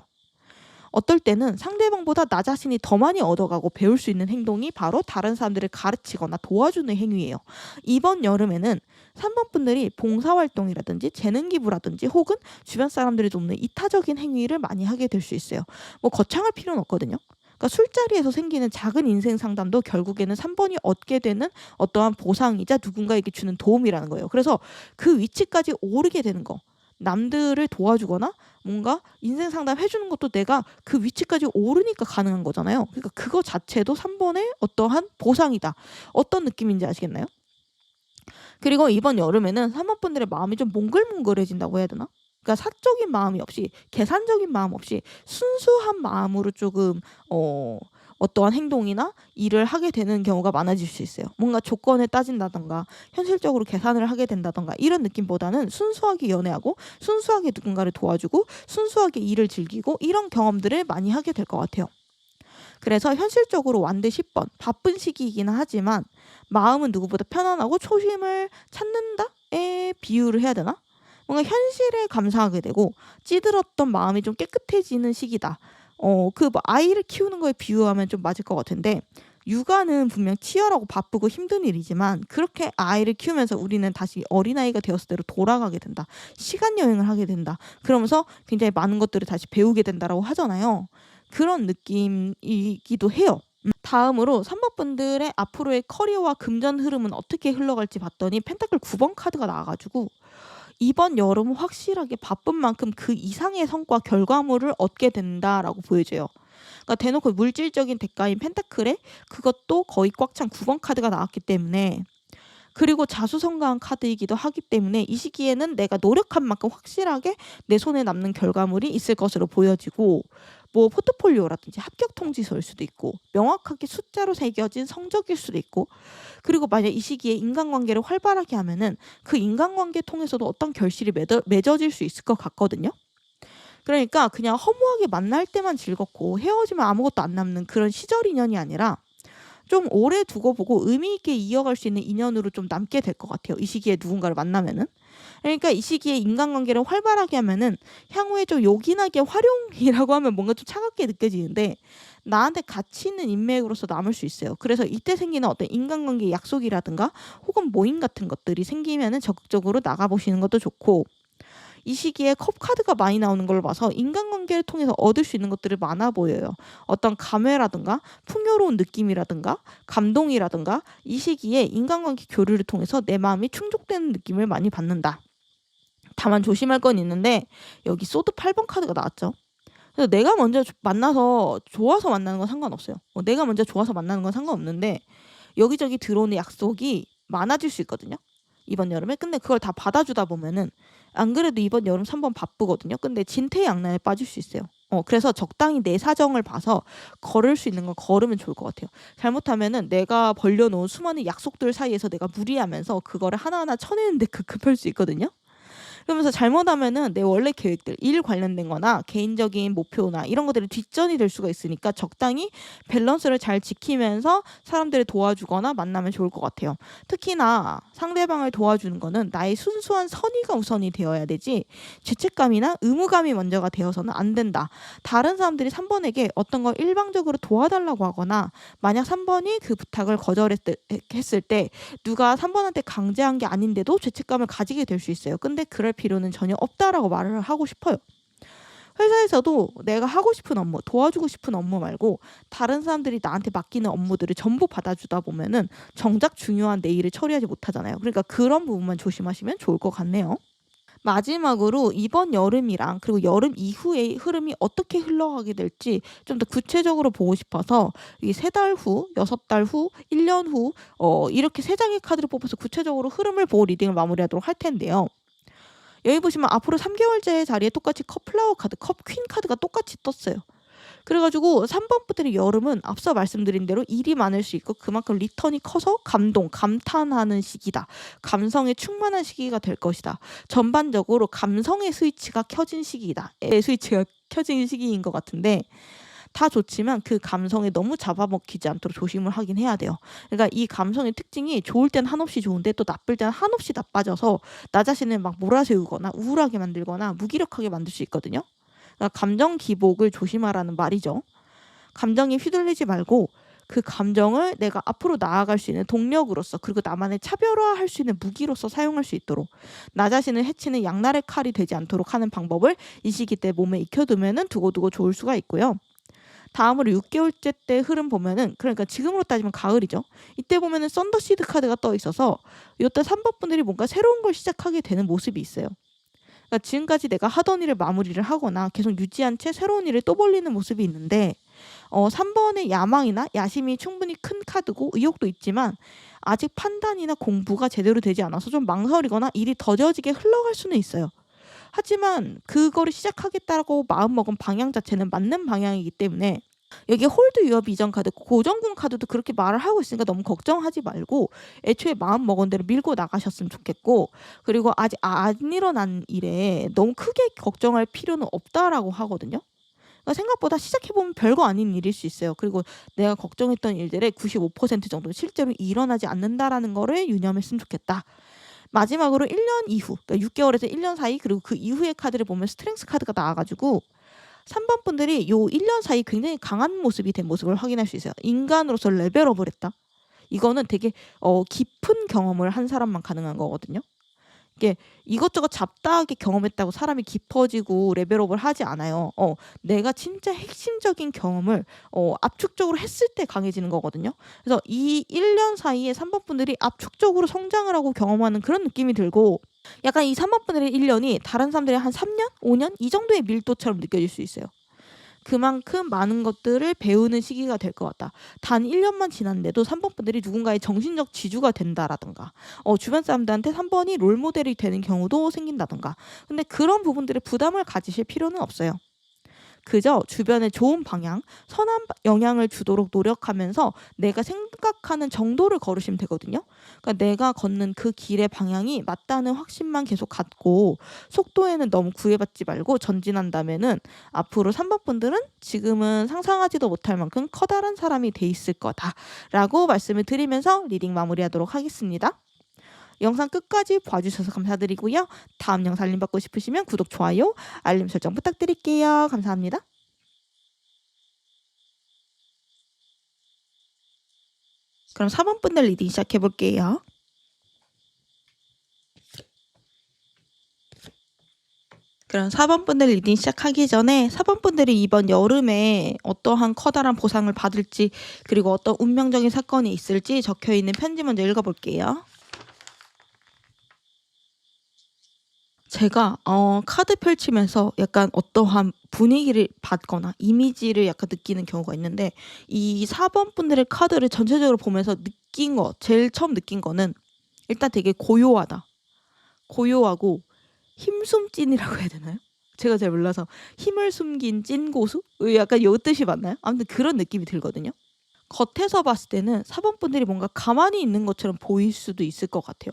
어떨 때는 상대방보다 나 자신이 더 많이 얻어가고 배울 수 있는 행동이 바로 다른 사람들을 가르치거나 도와주는 행위예요. 이번 여름에는 3번 분들이 봉사활동이라든지 재능기부라든지 혹은 주변 사람들이 돕는 이타적인 행위를 많이 하게 될 수 있어요. 뭐 거창할 필요는 없거든요. 그러니까 술자리에서 생기는 작은 인생 상담도 결국에는 3번이 얻게 되는 어떠한 보상이자 누군가에게 주는 도움이라는 거예요. 그래서 그 위치까지 오르게 되는 거. 남들을 도와주거나 뭔가 인생 상담 해주는 것도 내가 그 위치까지 오르니까 가능한 거잖아요. 그러니까 그거 자체도 3번의 어떠한 보상이다. 어떤 느낌인지 아시겠나요? 그리고 이번 여름에는 3번 분들의 마음이 좀 몽글몽글해진다고 해야 되나? 그러니까 사적인 마음이 없이 계산적인 마음 없이 순수한 마음으로 조금 어떠한 행동이나 일을 하게 되는 경우가 많아질 수 있어요. 뭔가 조건을 따진다던가 현실적으로 계산을 하게 된다던가 이런 느낌보다는 순수하게 연애하고 순수하게 누군가를 도와주고 순수하게 일을 즐기고 이런 경험들을 많이 하게 될 것 같아요. 그래서 현실적으로 완대 10번 바쁜 시기이긴 하지만 마음은 누구보다 편안하고 초심을 찾는다에 비유를 해야 되나? 뭔가 현실에 감사하게 되고 찌들었던 마음이 좀 깨끗해지는 시기다. 그 뭐 아이를 키우는 거에 비유하면 좀 맞을 것 같은데 육아는 분명 치열하고 바쁘고 힘든 일이지만 그렇게 아이를 키우면서 우리는 다시 어린아이가 되었을 때로 돌아가게 된다. 시간 여행을 하게 된다. 그러면서 굉장히 많은 것들을 다시 배우게 된다라고 하잖아요. 그런 느낌이기도 해요. 다음으로 3번 분들의 앞으로의 커리어와 금전 흐름은 어떻게 흘러갈지 봤더니 펜타클 9번 카드가 나와가지고 이번 여름은 확실하게 바쁜 만큼 그 이상의 성과 결과물을 얻게 된다라고 보여져요. 그러니까 대놓고 물질적인 대가인 펜타클에 그것도 거의 꽉 찬 9번 카드가 나왔기 때문에 그리고 자수성가한 카드이기도 하기 때문에 이 시기에는 내가 노력한 만큼 확실하게 내 손에 남는 결과물이 있을 것으로 보여지고 뭐 포트폴리오라든지 합격 통지서일 수도 있고 명확하게 숫자로 새겨진 성적일 수도 있고 그리고 만약 이 시기에 인간관계를 활발하게 하면은 그 인간관계 통해서도 어떤 결실이 맺어질 수 있을 것 같거든요. 그러니까 그냥 허무하게 만날 때만 즐겁고 헤어지면 아무것도 안 남는 그런 시절 인연이 아니라 좀 오래 두고 보고 의미 있게 이어갈 수 있는 인연으로 좀 남게 될 것 같아요. 이 시기에 누군가를 만나면은. 그러니까 이 시기에 인간관계를 활발하게 하면은 향후에 좀 요긴하게 활용이라고 하면 뭔가 좀 차갑게 느껴지는데 나한테 가치 있는 인맥으로서 남을 수 있어요. 그래서 이때 생기는 어떤 인간관계 약속이라든가 혹은 모임 같은 것들이 생기면은 적극적으로 나가보시는 것도 좋고 이 시기에 컵 카드가 많이 나오는 걸로 봐서 인간관계를 통해서 얻을 수 있는 것들이 많아 보여요. 어떤 감회라든가 풍요로운 느낌이라든가 감동이라든가 이 시기에 인간관계 교류를 통해서 내 마음이 충족되는 느낌을 많이 받는다. 다만 조심할 건 있는데 여기 소드 8번 카드가 나왔죠. 그래서 내가 먼저 만나서 좋아서 만나는 건 상관없어요. 내가 먼저 좋아서 만나는 건 상관없는데 여기저기 들어오는 약속이 많아질 수 있거든요. 이번 여름에. 근데 그걸 다 받아주다 보면은 안 그래도 이번 여름 3번 바쁘거든요. 근데 진퇴양난에 빠질 수 있어요. 그래서 적당히 내 사정을 봐서 걸을 수 있는 건 걸으면 좋을 것 같아요. 잘못하면은 내가 벌려놓은 수많은 약속들 사이에서 내가 무리하면서 그거를 하나하나 쳐내는데 급할 수 있거든요. 그러면서 잘못하면은 내 원래 계획들, 일 관련된 거나 개인적인 목표나 이런 것들이 뒷전이 될 수가 있으니까 적당히 밸런스를 잘 지키면서 사람들을 도와주거나 만나면 좋을 것 같아요. 특히나 상대방을 도와주는 거는 나의 순수한 선의가 우선이 되어야 되지 죄책감이나 의무감이 먼저가 되어서는 안 된다. 다른 사람들이 3번에게 어떤 걸 일방적으로 도와달라고 하거나 만약 3번이 그 부탁을 거절했을 때 누가 3번한테 강제한 게 아닌데도 죄책감을 가지게 될 수 있어요. 근데 그럴 필요는 전혀 없다라고 말을 하고 싶어요. 회사에서도 내가 하고 싶은 업무, 도와주고 싶은 업무 말고 다른 사람들이 나한테 맡기는 업무들을 전부 받아주다 보면은 정작 중요한 내 일을 처리하지 못하잖아요. 그러니까 그런 부분만 조심하시면 좋을 것 같네요. 마지막으로 이번 여름이랑 그리고 여름 이후의 흐름이 어떻게 흘러가게 될지 좀 더 구체적으로 보고 싶어서 이 3달 후, 6달 후, 1년 후 이렇게 3장의 카드를 뽑아서 구체적으로 흐름을 보고 리딩을 마무리하도록 할 텐데요. 여기 보시면 앞으로 3개월째 자리에 똑같이 컵 플라워 카드, 컵 퀸 카드가 똑같이 떴어요. 그래 가지고 3 번분들의 여름은 앞서 말씀드린 대로 일이 많을 수 있고 그만큼 리턴이 커서 감탄하는 시기다. 감성에 충만한 시기가 될 것이다. 전반적으로 감성의 스위치가 켜진 시기이다. 스위치가 켜진 시기인 것 같은데 다 좋지만 그 감성에 너무 잡아먹히지 않도록 조심을 하긴 해야 돼요. 그러니까 이 감성의 특징이 좋을 땐 한없이 좋은데 또 나쁠 때는 한없이 나빠져서 나 자신을 막 몰아세우거나 우울하게 만들거나 무기력하게 만들 수 있거든요. 그러니까 감정 기복을 조심하라는 말이죠. 감정에 휘둘리지 말고 그 감정을 내가 앞으로 나아갈 수 있는 동력으로서 그리고 나만의 차별화할 수 있는 무기로서 사용할 수 있도록 나 자신을 해치는 양날의 칼이 되지 않도록 하는 방법을 이 시기 때 몸에 익혀두면 두고두고 좋을 수가 있고요. 다음으로 6개월째 때 흐름 보면은 그러니까 지금으로 따지면 가을이죠. 이때 보면은 썬더시드 카드가 떠 있어서 이때 3번 분들이 뭔가 새로운 걸 시작하게 되는 모습이 있어요. 그러니까 지금까지 내가 하던 일을 마무리를 하거나 계속 유지한 채 새로운 일을 또 벌리는 모습이 있는데 3번의 야망이나 야심이 충분히 큰 카드고 의욕도 있지만 아직 판단이나 공부가 제대로 되지 않아서 좀 망설이거나 일이 더뎌지게 흘러갈 수는 있어요. 하지만 그거를 시작하겠다고 마음먹은 방향 자체는 맞는 방향이기 때문에 여기 홀드 유업 이전 카드, 고정군 카드도 그렇게 말을 하고 있으니까 너무 걱정하지 말고 애초에 마음 먹은 대로 밀고 나가셨으면 좋겠고 그리고 아직 안 일어난 일에 너무 크게 걱정할 필요는 없다라고 하거든요. 그러니까 생각보다 시작해보면 별거 아닌 일일 수 있어요. 그리고 내가 걱정했던 일들의 95% 정도는 실제로 일어나지 않는다라는 거를 유념했으면 좋겠다. 마지막으로 1년 이후, 그러니까 6개월에서 1년 사이 그리고 그 이후의 카드를 보면 스트렝스 카드가 나와가지고 3번 분들이 요 1년 사이 굉장히 강한 모습이 된 모습을 확인할 수 있어요. 인간으로서 레벨업을 했다. 이거는 되게 깊은 경험을 한 사람만 가능한 거거든요. 이게 이것저것 잡다하게 경험했다고 사람이 깊어지고 레벨업을 하지 않아요. 내가 진짜 핵심적인 경험을 압축적으로 했을 때 강해지는 거거든요. 그래서 이 1년 사이에 3번 분들이 압축적으로 성장을 하고 경험하는 그런 느낌이 들고 약간 이 3번 분들의 1년이 다른 사람들의 한 3년, 5년 이 정도의 밀도처럼 느껴질 수 있어요. 그만큼 많은 것들을 배우는 시기가 될 것 같다. 단 1년만 지났는데도 3번 분들이 누군가의 정신적 지주가 된다라든가 주변 사람들한테 3번이 롤모델이 되는 경우도 생긴다든가 근데 그런 부분들의 부담을 가지실 필요는 없어요. 그저 주변에 좋은 방향, 선한 영향을 주도록 노력하면서 내가 생각하는 정도를 걸으시면 되거든요. 그러니까 내가 걷는 그 길의 방향이 맞다는 확신만 계속 갖고 속도에는 너무 구애받지 말고 전진한다면은 앞으로 3번 분들은 지금은 상상하지도 못할 만큼 커다란 사람이 돼 있을 거다라고 말씀을 드리면서 리딩 마무리하도록 하겠습니다. 영상 끝까지 봐주셔서 감사드리고요. 다음 영상 알림 받고 싶으시면 구독, 좋아요, 알림 설정 부탁드릴게요. 감사합니다. 그럼 4번 분들 리딩 시작해 볼게요. 그럼 4번 분들 리딩 시작하기 전에 4번 분들이 이번 여름에 어떠한 커다란 보상을 받을지 그리고 어떤 운명적인 사건이 있을지 적혀있는 편지 먼저 읽어볼게요. 제가 카드 펼치면서 약간 어떠한 분위기를 받거나 이미지를 약간 느끼는 경우가 있는데 이 4번 분들의 카드를 전체적으로 보면서 제일 처음 느낀 거는 일단 되게 고요하다. 고요하고 힘숨찐이라고 해야 되나요? 제가 잘 몰라서 힘을 숨긴 찐고수? 약간 요 뜻이 맞나요? 아무튼 그런 느낌이 들거든요. 겉에서 봤을 때는 4번 분들이 뭔가 가만히 있는 것처럼 보일 수도 있을 것 같아요.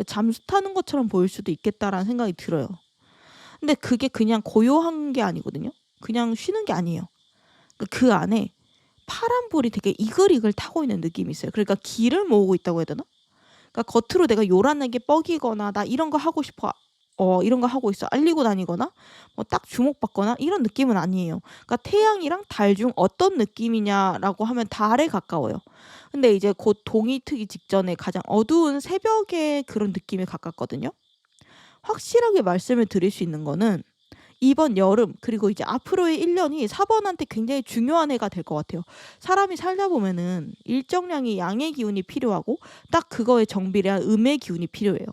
잠수 타는 것처럼 보일 수도 있겠다라는 생각이 들어요. 근데 그게 그냥 고요한 게 아니거든요. 그냥 쉬는 게 아니에요. 그 안에 파란 볼이 되게 이글이글 타고 있는 느낌이 있어요. 그러니까 기를 모으고 있다고 해야 되나? 그러니까 겉으로 내가 요란하게 뻐기거나 나 이런 거 하고 싶어 이런 거 하고 있어 알리고 다니거나 딱 주목받거나 이런 느낌은 아니에요. 그러니까 태양이랑 달 중 어떤 느낌이냐라고 하면 달에 가까워요. 근데 이제 곧 동이 트기 직전에 가장 어두운 새벽의 그런 느낌에 가깝거든요. 확실하게 말씀을 드릴 수 있는 거는 이번 여름 그리고 이제 앞으로의 1년이 4번한테 굉장히 중요한 해가 될 것 같아요. 사람이 살다 보면은 일정량의 양의 기운이 필요하고 딱 그거에 정비례한 음의 기운이 필요해요.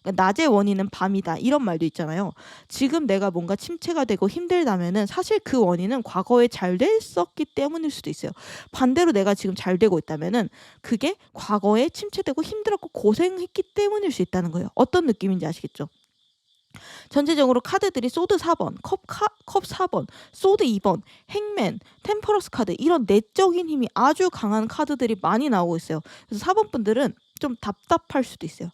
그러니까 낮의 원인은 밤이다 이런 말도 있잖아요. 지금 내가 뭔가 침체가 되고 힘들다면은 사실 그 원인은 과거에 잘 됐었기 때문일 수도 있어요. 반대로 내가 지금 잘 되고 있다면은 그게 과거에 침체되고 힘들었고 고생했기 때문일 수 있다는 거예요. 어떤 느낌인지 아시겠죠? 전체적으로 카드들이 소드 4번, 컵 4번, 소드 2번, 행맨, 템퍼러스 카드 이런 내적인 힘이 아주 강한 카드들이 많이 나오고 있어요. 그래서 4번 분들은 좀 답답할 수도 있어요.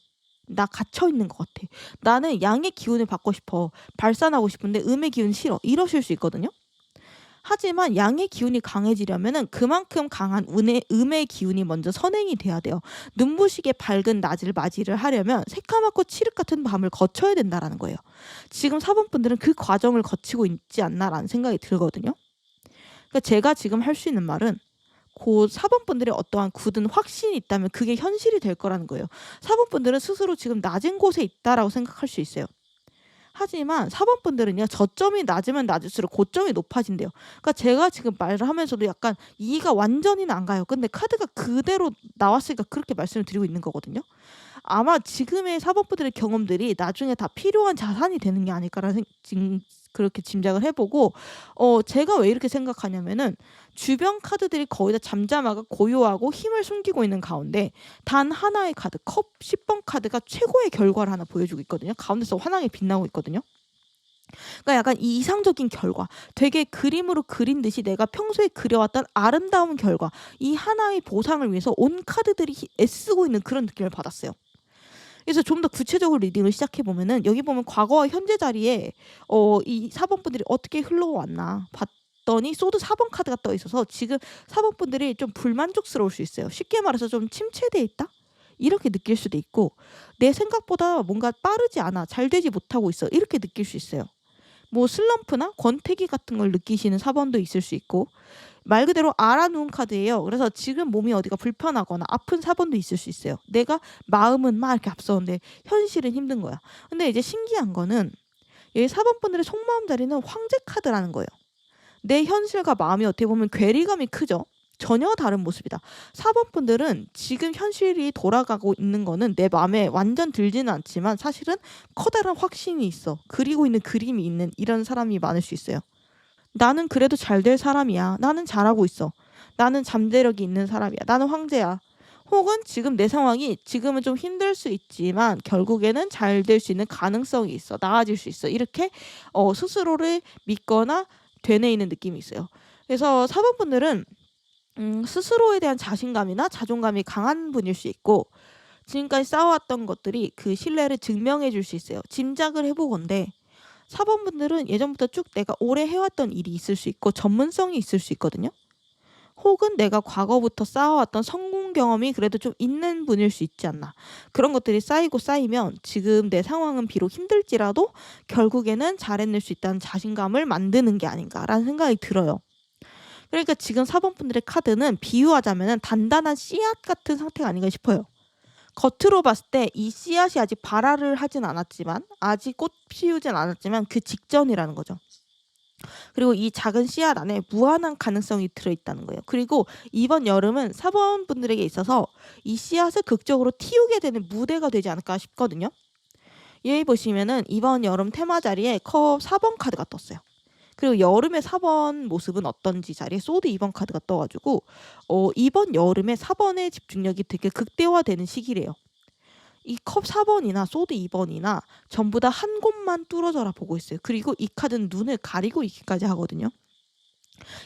나 갇혀 있는 것 같아. 나는 양의 기운을 받고 싶어. 발산하고 싶은데 음의 기운 싫어. 이러실 수 있거든요. 하지만 양의 기운이 강해지려면은 그만큼 강한 음의 기운이 먼저 선행이 돼야 돼요. 눈부시게 밝은 낮을 맞이를 하려면 새까맣고 칠흑 같은 밤을 거쳐야 된다라는 거예요. 지금 4번 분들은 그 과정을 거치고 있지 않나라는 생각이 들거든요. 그러니까 제가 지금 할 수 있는 말은 그 4번 분들의 어떠한 굳은 확신이 있다면 그게 현실이 될 거라는 거예요. 4번 분들은 스스로 지금 낮은 곳에 있다라고 생각할 수 있어요. 하지만 4번 분들은요. 저점이 낮으면 낮을수록 고점이 높아진대요. 그러니까 제가 지금 말을 하면서도 약간 이해가 완전히는 안 가요. 근데 카드가 그대로 나왔으니까 그렇게 말씀을 드리고 있는 거거든요. 아마 지금의 4번 분들의 경험들이 나중에 다 필요한 자산이 되는 게 아닐까라는 그렇게 짐작을 해보고 제가 왜 이렇게 생각하냐면은 주변 카드들이 거의 다 잠잠하고 고요하고 힘을 숨기고 있는 가운데 단 하나의 카드 컵 10번 카드가 최고의 결과를 하나 보여주고 있거든요. 가운데서 환하게 빛나고 있거든요. 그러니까 약간 이 이상적인 결과, 되게 그림으로 그린 듯이 내가 평소에 그려왔던 아름다운 결과, 이 하나의 보상을 위해서 온 카드들이 애쓰고 있는 그런 느낌을 받았어요. 그래서 좀 더 구체적으로 리딩을 시작해 보면은 여기 보면 과거와 현재 자리에 이 4번 분들이 어떻게 흘러왔나 봤더니 소드 4번 카드가 떠 있어서 지금 4번 분들이 좀 불만족스러울 수 있어요. 쉽게 말해서 좀 침체돼 있다? 이렇게 느낄 수도 있고 내 생각보다 뭔가 빠르지 않아. 잘 되지 못하고 있어. 이렇게 느낄 수 있어요. 뭐 슬럼프나 권태기 같은 걸 느끼시는 4번도 있을 수 있고 말 그대로 알아놓은 카드예요. 그래서 지금 몸이 어디가 불편하거나 아픈 4번도 있을 수 있어요. 내가 마음은 막 이렇게 앞서는데 현실은 힘든 거야. 근데 이제 신기한 거는 이 4번 분들의 속마음 자리는 황제 카드라는 거예요. 내 현실과 마음이 어떻게 보면 괴리감이 크죠. 전혀 다른 모습이다. 4번 분들은 지금 현실이 돌아가고 있는 거는 내 마음에 완전 들지는 않지만 사실은 커다란 확신이 있어. 그리고 있는 그림이 있는 이런 사람이 많을 수 있어요. 나는 그래도 잘 될 사람이야. 나는 잘하고 있어. 나는 잠재력이 있는 사람이야. 나는 황제야. 혹은 지금 내 상황이 지금은 좀 힘들 수 있지만 결국에는 잘 될 수 있는 가능성이 있어. 나아질 수 있어. 이렇게 스스로를 믿거나 되뇌이는 느낌이 있어요. 그래서 4번 분들은 스스로에 대한 자신감이나 자존감이 강한 분일 수 있고 지금까지 쌓아왔던 것들이 그 신뢰를 증명해 줄 수 있어요. 짐작을 해보건대 4번 분들은 예전부터 쭉 내가 오래 해왔던 일이 있을 수 있고 전문성이 있을 수 있거든요. 혹은 내가 과거부터 쌓아왔던 성공 경험이 그래도 좀 있는 분일 수 있지 않나. 그런 것들이 쌓이고 쌓이면 지금 내 상황은 비록 힘들지라도 결국에는 잘해낼 수 있다는 자신감을 만드는 게 아닌가라는 생각이 들어요. 그러니까 지금 4번 분들의 카드는 비유하자면 단단한 씨앗 같은 상태가 아닌가 싶어요. 겉으로 봤을 때 이 씨앗이 아직 발화를 하진 않았지만 아직 꽃 피우진 않았지만 그 직전이라는 거죠. 그리고 이 작은 씨앗 안에 무한한 가능성이 들어있다는 거예요. 그리고 이번 여름은 4번 분들에게 있어서 이 씨앗을 극적으로 틔우게 되는 무대가 되지 않을까 싶거든요. 여기 보시면은 이번 여름 테마 자리에 컵 4번 카드가 떴어요. 그리고 여름의 4번 모습은 어떤지 자리에 소드 2번 카드가 떠가지고 이번 여름에 4번의 집중력이 되게 극대화되는 시기래요. 이 컵 4번이나 소드 2번이나 전부 다 한 곳만 뚫어져라 보고 있어요. 그리고 이 카드는 눈을 가리고 있기까지 하거든요.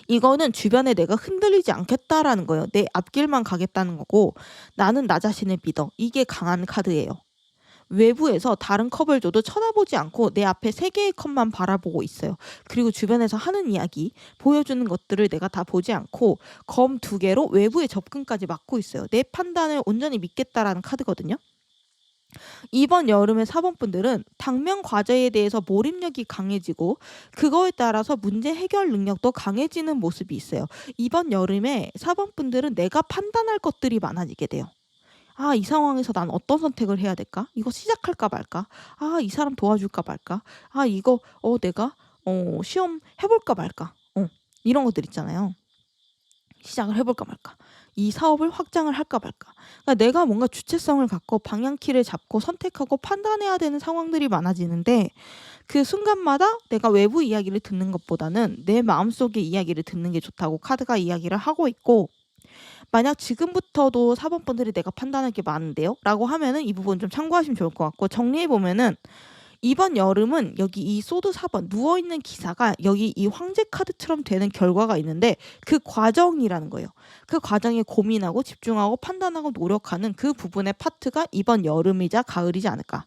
이거는 주변에 내가 흔들리지 않겠다라는 거예요. 내 앞길만 가겠다는 거고 나는 나 자신을 믿어. 이게 강한 카드예요. 외부에서 다른 컵을 줘도 쳐다보지 않고 내 앞에 3개의 컵만 바라보고 있어요. 그리고 주변에서 하는 이야기, 보여주는 것들을 내가 다 보지 않고 검 2개로 외부의 접근까지 막고 있어요. 내 판단을 온전히 믿겠다라는 카드거든요. 이번 여름의 4번 분들은 당면 과제에 대해서 몰입력이 강해지고 그거에 따라서 문제 해결 능력도 강해지는 모습이 있어요. 이번 여름에 4번 분들은 내가 판단할 것들이 많아지게 돼요. 아, 이 상황에서 난 어떤 선택을 해야 될까? 이거 시작할까 말까? 아, 이 사람 도와줄까 말까? 아, 이거 내가 시험 해볼까 말까? 이런 것들 있잖아요. 시작을 해볼까 말까? 이 사업을 확장을 할까 말까? 그러니까 내가 뭔가 주체성을 갖고 방향키를 잡고 선택하고 판단해야 되는 상황들이 많아지는데 그 순간마다 내가 외부 이야기를 듣는 것보다는 내 마음속의 이야기를 듣는 게 좋다고 카드가 이야기를 하고 있고 만약 지금부터도 4번 분들이 내가 판단할 게 많은데요? 라고 하면은 이 부분 좀 참고하시면 좋을 것 같고 정리해보면은 이번 여름은 여기 이 소드 4번 누워있는 기사가 여기 이 황제 카드처럼 되는 결과가 있는데 그 과정이라는 거예요. 그 과정에 고민하고 집중하고 판단하고 노력하는 그 부분의 파트가 이번 여름이자 가을이지 않을까.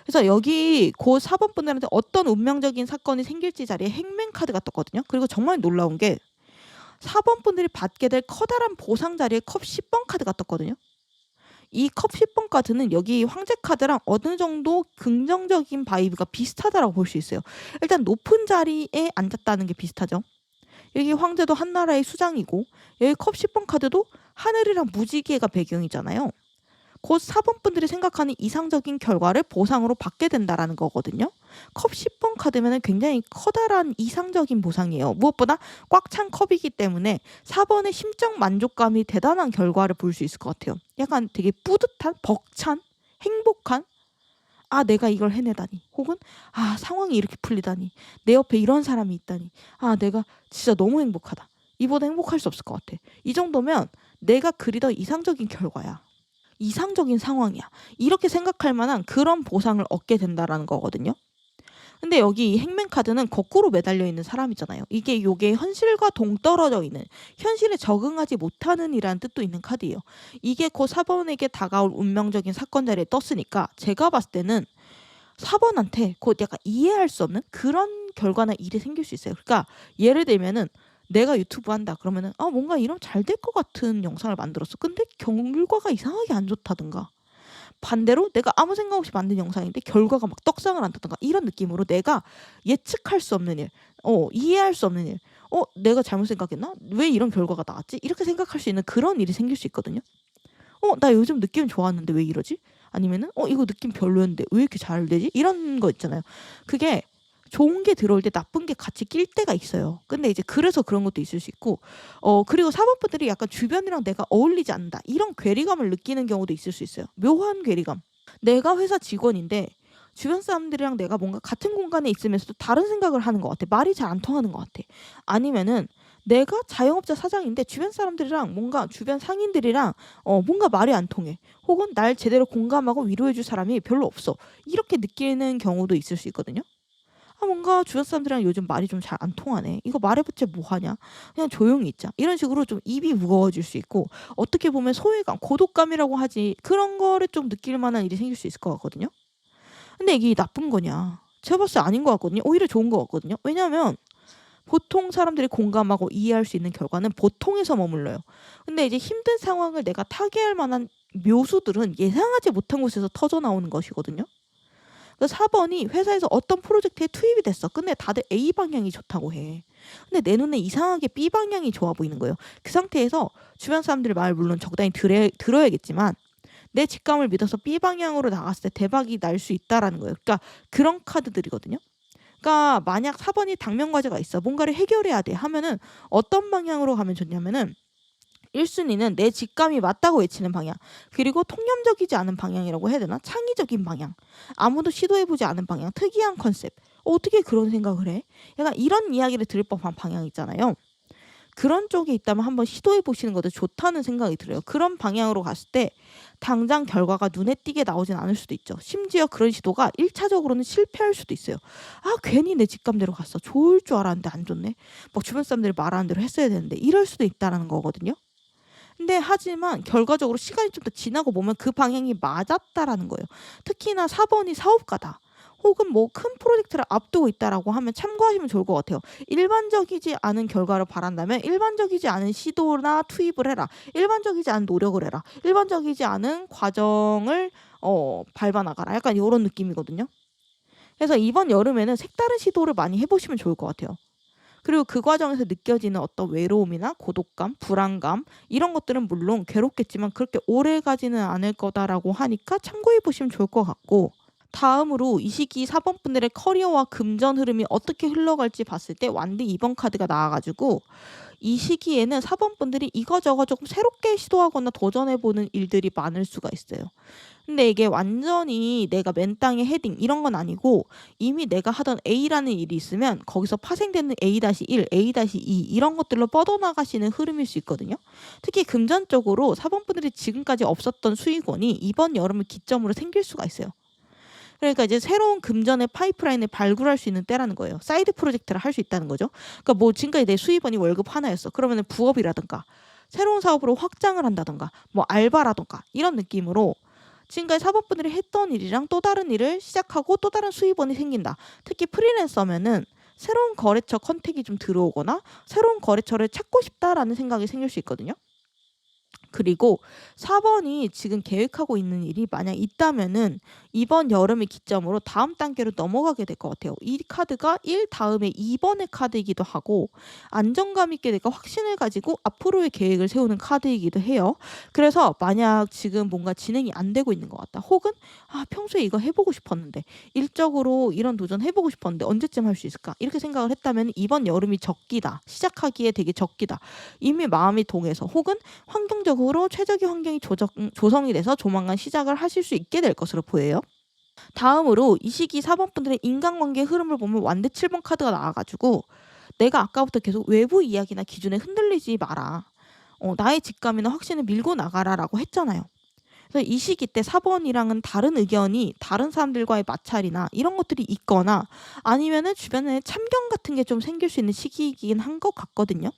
그래서 여기 고 4번 분들한테 어떤 운명적인 사건이 생길지 자리에 행맨 카드가 떴거든요. 그리고 정말 놀라운 게 4번 분들이 받게 될 커다란 보상 자리에 컵 10번 카드가 떴거든요. 이 컵 10번 카드는 여기 황제 카드랑 어느 정도 긍정적인 바이브가 비슷하다라고 볼 수 있어요. 일단 높은 자리에 앉았다는 게 비슷하죠. 여기 황제도 한나라의 수장이고 여기 컵 10번 카드도 하늘이랑 무지개가 배경이잖아요. 곧 4번 분들이 생각하는 이상적인 결과를 보상으로 받게 된다라는 거거든요. 컵 10번 카드면 굉장히 커다란 이상적인 보상이에요. 무엇보다 꽉 찬 컵이기 때문에 4번의 심적 만족감이 대단한 결과를 볼 수 있을 것 같아요. 약간 되게 뿌듯한, 벅찬, 행복한, 아 내가 이걸 해내다니, 혹은 아 상황이 이렇게 풀리다니, 내 옆에 이런 사람이 있다니, 아 내가 진짜 너무 행복하다, 이보다 행복할 수 없을 것 같아. 이 정도면 내가 그리던 이상적인 결과야, 이상적인 상황이야, 이렇게 생각할 만한 그런 보상을 얻게 된다라는 거거든요. 근데 여기 이 행맨 카드는 거꾸로 매달려 있는 사람이잖아요. 요게 현실과 동떨어져 있는, 현실에 적응하지 못하는 이라는 뜻도 있는 카드예요. 이게 곧 4번에게 다가올 운명적인 사건 자리에 떴으니까 제가 봤을 때는 4번한테 곧 약간 이해할 수 없는 그런 결과나 일이 생길 수 있어요. 그러니까 예를 들면은 내가 유튜브 한다 그러면은 뭔가 이런 잘 될 것 같은 영상을 만들었어. 근데 결과가 이상하게 안 좋다든가, 반대로 내가 아무 생각 없이 만든 영상인데 결과가 막 떡상을 한다든가, 이런 느낌으로 내가 예측할 수 없는 일, 이해할 수 없는 일, 내가 잘못 생각했나? 왜 이런 결과가 나왔지? 이렇게 생각할 수 있는 그런 일이 생길 수 있거든요. 나 요즘 느낌 좋았는데 왜 이러지? 아니면은 이거 느낌 별로였는데 왜 이렇게 잘 되지? 이런 거 있잖아요. 그게 좋은 게 들어올 때 나쁜 게 같이 낄 때가 있어요. 근데 이제 그래서 그런 것도 있을 수 있고, 그리고 사법부들이 약간 주변이랑 내가 어울리지 않는다, 이런 괴리감을 느끼는 경우도 있을 수 있어요. 묘한 괴리감. 내가 회사 직원인데 주변 사람들이랑 내가 뭔가 같은 공간에 있으면서도 다른 생각을 하는 것 같아. 말이 잘 안 통하는 것 같아. 아니면은 내가 자영업자 사장인데 주변 사람들이랑 뭔가 주변 상인들이랑 뭔가 말이 안 통해. 혹은 날 제대로 공감하고 위로해줄 사람이 별로 없어. 이렇게 느끼는 경우도 있을 수 있거든요. 뭔가 주변 사람들이랑 요즘 말이 좀 잘 안 통하네. 이거 말해봤자 뭐하냐. 그냥 조용히 있자. 이런 식으로 좀 입이 무거워질 수 있고, 어떻게 보면 소외감, 고독감이라고 하지, 그런 거를 좀 느낄 만한 일이 생길 수 있을 것 같거든요. 근데 이게 나쁜 거냐? 제가 봤을 때 아닌 것 같거든요. 오히려 좋은 것 같거든요. 왜냐하면 보통 사람들이 공감하고 이해할 수 있는 결과는 보통에서 머물러요. 근데 이제 힘든 상황을 내가 타개할 만한 묘수들은 예상하지 못한 곳에서 터져 나오는 것이거든요. 그래서 4번이 회사에서 어떤 프로젝트에 투입이 됐어. 근데 다들 A 방향이 좋다고 해. 근데 내 눈에 이상하게 B 방향이 좋아 보이는 거예요. 그 상태에서 주변 사람들의 말 물론 적당히 들어야겠지만 내 직감을 믿어서 B 방향으로 나갔을 때 대박이 날 수 있다라는 거예요. 그러니까 그런 카드들이거든요. 그러니까 만약 4번이 당면 과제가 있어, 뭔가를 해결해야 돼 하면은 어떤 방향으로 가면 좋냐면은 1순위는 내 직감이 맞다고 외치는 방향, 그리고 통념적이지 않은 방향이라고 해야 되나? 창의적인 방향, 아무도 시도해보지 않은 방향, 특이한 컨셉. 어떻게 그런 생각을 해? 약간 이런 이야기를 들을 법한 방향 있잖아요. 그런 쪽에 있다면 한번 시도해보시는 것도 좋다는 생각이 들어요. 그런 방향으로 갔을 때 당장 결과가 눈에 띄게 나오진 않을 수도 있죠. 심지어 그런 시도가 1차적으로는 실패할 수도 있어요. 괜히 내 직감대로 갔어. 좋을 줄 알았는데 안 좋네. 막 주변 사람들이 말하는 대로 했어야 되는데, 이럴 수도 있다는 거거든요. 근데 하지만 결과적으로 시간이 좀 더 지나고 보면 그 방향이 맞았다라는 거예요. 특히나 4번이 사업가다, 혹은 뭐 큰 프로젝트를 앞두고 있다라고 하면 참고하시면 좋을 것 같아요. 일반적이지 않은 결과를 바란다면 일반적이지 않은 시도나 투입을 해라. 일반적이지 않은 노력을 해라. 일반적이지 않은 과정을 밟아나가라. 약간 이런 느낌이거든요. 그래서 이번 여름에는 색다른 시도를 많이 해보시면 좋을 것 같아요. 그리고 그 과정에서 느껴지는 어떤 외로움이나 고독감, 불안감, 이런 것들은 물론 괴롭겠지만 그렇게 오래 가지는 않을 거다라고 하니까 참고해 보시면 좋을 것 같고, 다음으로 이 시기 4번 분들의 커리어와 금전 흐름이 어떻게 흘러갈지 봤을 때 완드 2번 카드가 나와가지고, 이 시기에는 4번 분들이 이거저거 조금 새롭게 시도하거나 도전해보는 일들이 많을 수가 있어요. 근데 이게 완전히 내가 맨 땅에 헤딩 이런 건 아니고, 이미 내가 하던 A라는 일이 있으면 거기서 파생되는 A-1, A-2 이런 것들로 뻗어나가시는 흐름일 수 있거든요. 특히 금전적으로 4번 분들이 지금까지 없었던 수익원이 이번 여름을 기점으로 생길 수가 있어요. 그러니까 이제 새로운 금전의 파이프라인을 발굴할 수 있는 때라는 거예요. 사이드 프로젝트를 할 수 있다는 거죠. 그러니까 뭐 지금까지 내 수입원이 월급 하나였어. 그러면은 부업이라든가 새로운 사업으로 확장을 한다든가 뭐 알바라든가 이런 느낌으로 지금까지 사법부들이 했던 일이랑 또 다른 일을 시작하고 또 다른 수입원이 생긴다. 특히 프리랜서면은 새로운 거래처 컨택이 좀 들어오거나 새로운 거래처를 찾고 싶다라는 생각이 생길 수 있거든요. 그리고 4번이 지금 계획하고 있는 일이 만약 있다면은 이번 여름을 기점으로 다음 단계로 넘어가게 될 것 같아요. 이 카드가 1 다음에 2번의 카드이기도 하고 안정감 있게 내가 확신을 가지고 앞으로의 계획을 세우는 카드이기도 해요. 그래서 만약 지금 뭔가 진행이 안 되고 있는 것 같다. 혹은 평소에 이거 해보고 싶었는데 일적으로 이런 도전 해보고 싶었는데 언제쯤 할 수 있을까? 이렇게 생각을 했다면 이번 여름이 적기다. 시작하기에 되게 적기다. 이미 마음이 동해서 혹은 환경적으로 최적의 환경이 조성이 돼서 조만간 시작을 하실 수 있게 될 것으로 보여요. 다음으로 이 시기 4번 분들의 인간관계 흐름을 보면 완대 7번 카드가 나와가지고 내가 아까부터 계속 외부 이야기나 기준에 흔들리지 마라. 나의 직감이나 확신을 밀고 나가라 라고 했잖아요. 그래서 이 시기 때 4번이랑은 다른 의견이 다른 사람들과의 마찰이나 이런 것들이 있거나 아니면은 주변에 참견 같은 게 좀 생길 수 있는 시기이긴 한 것 같거든요.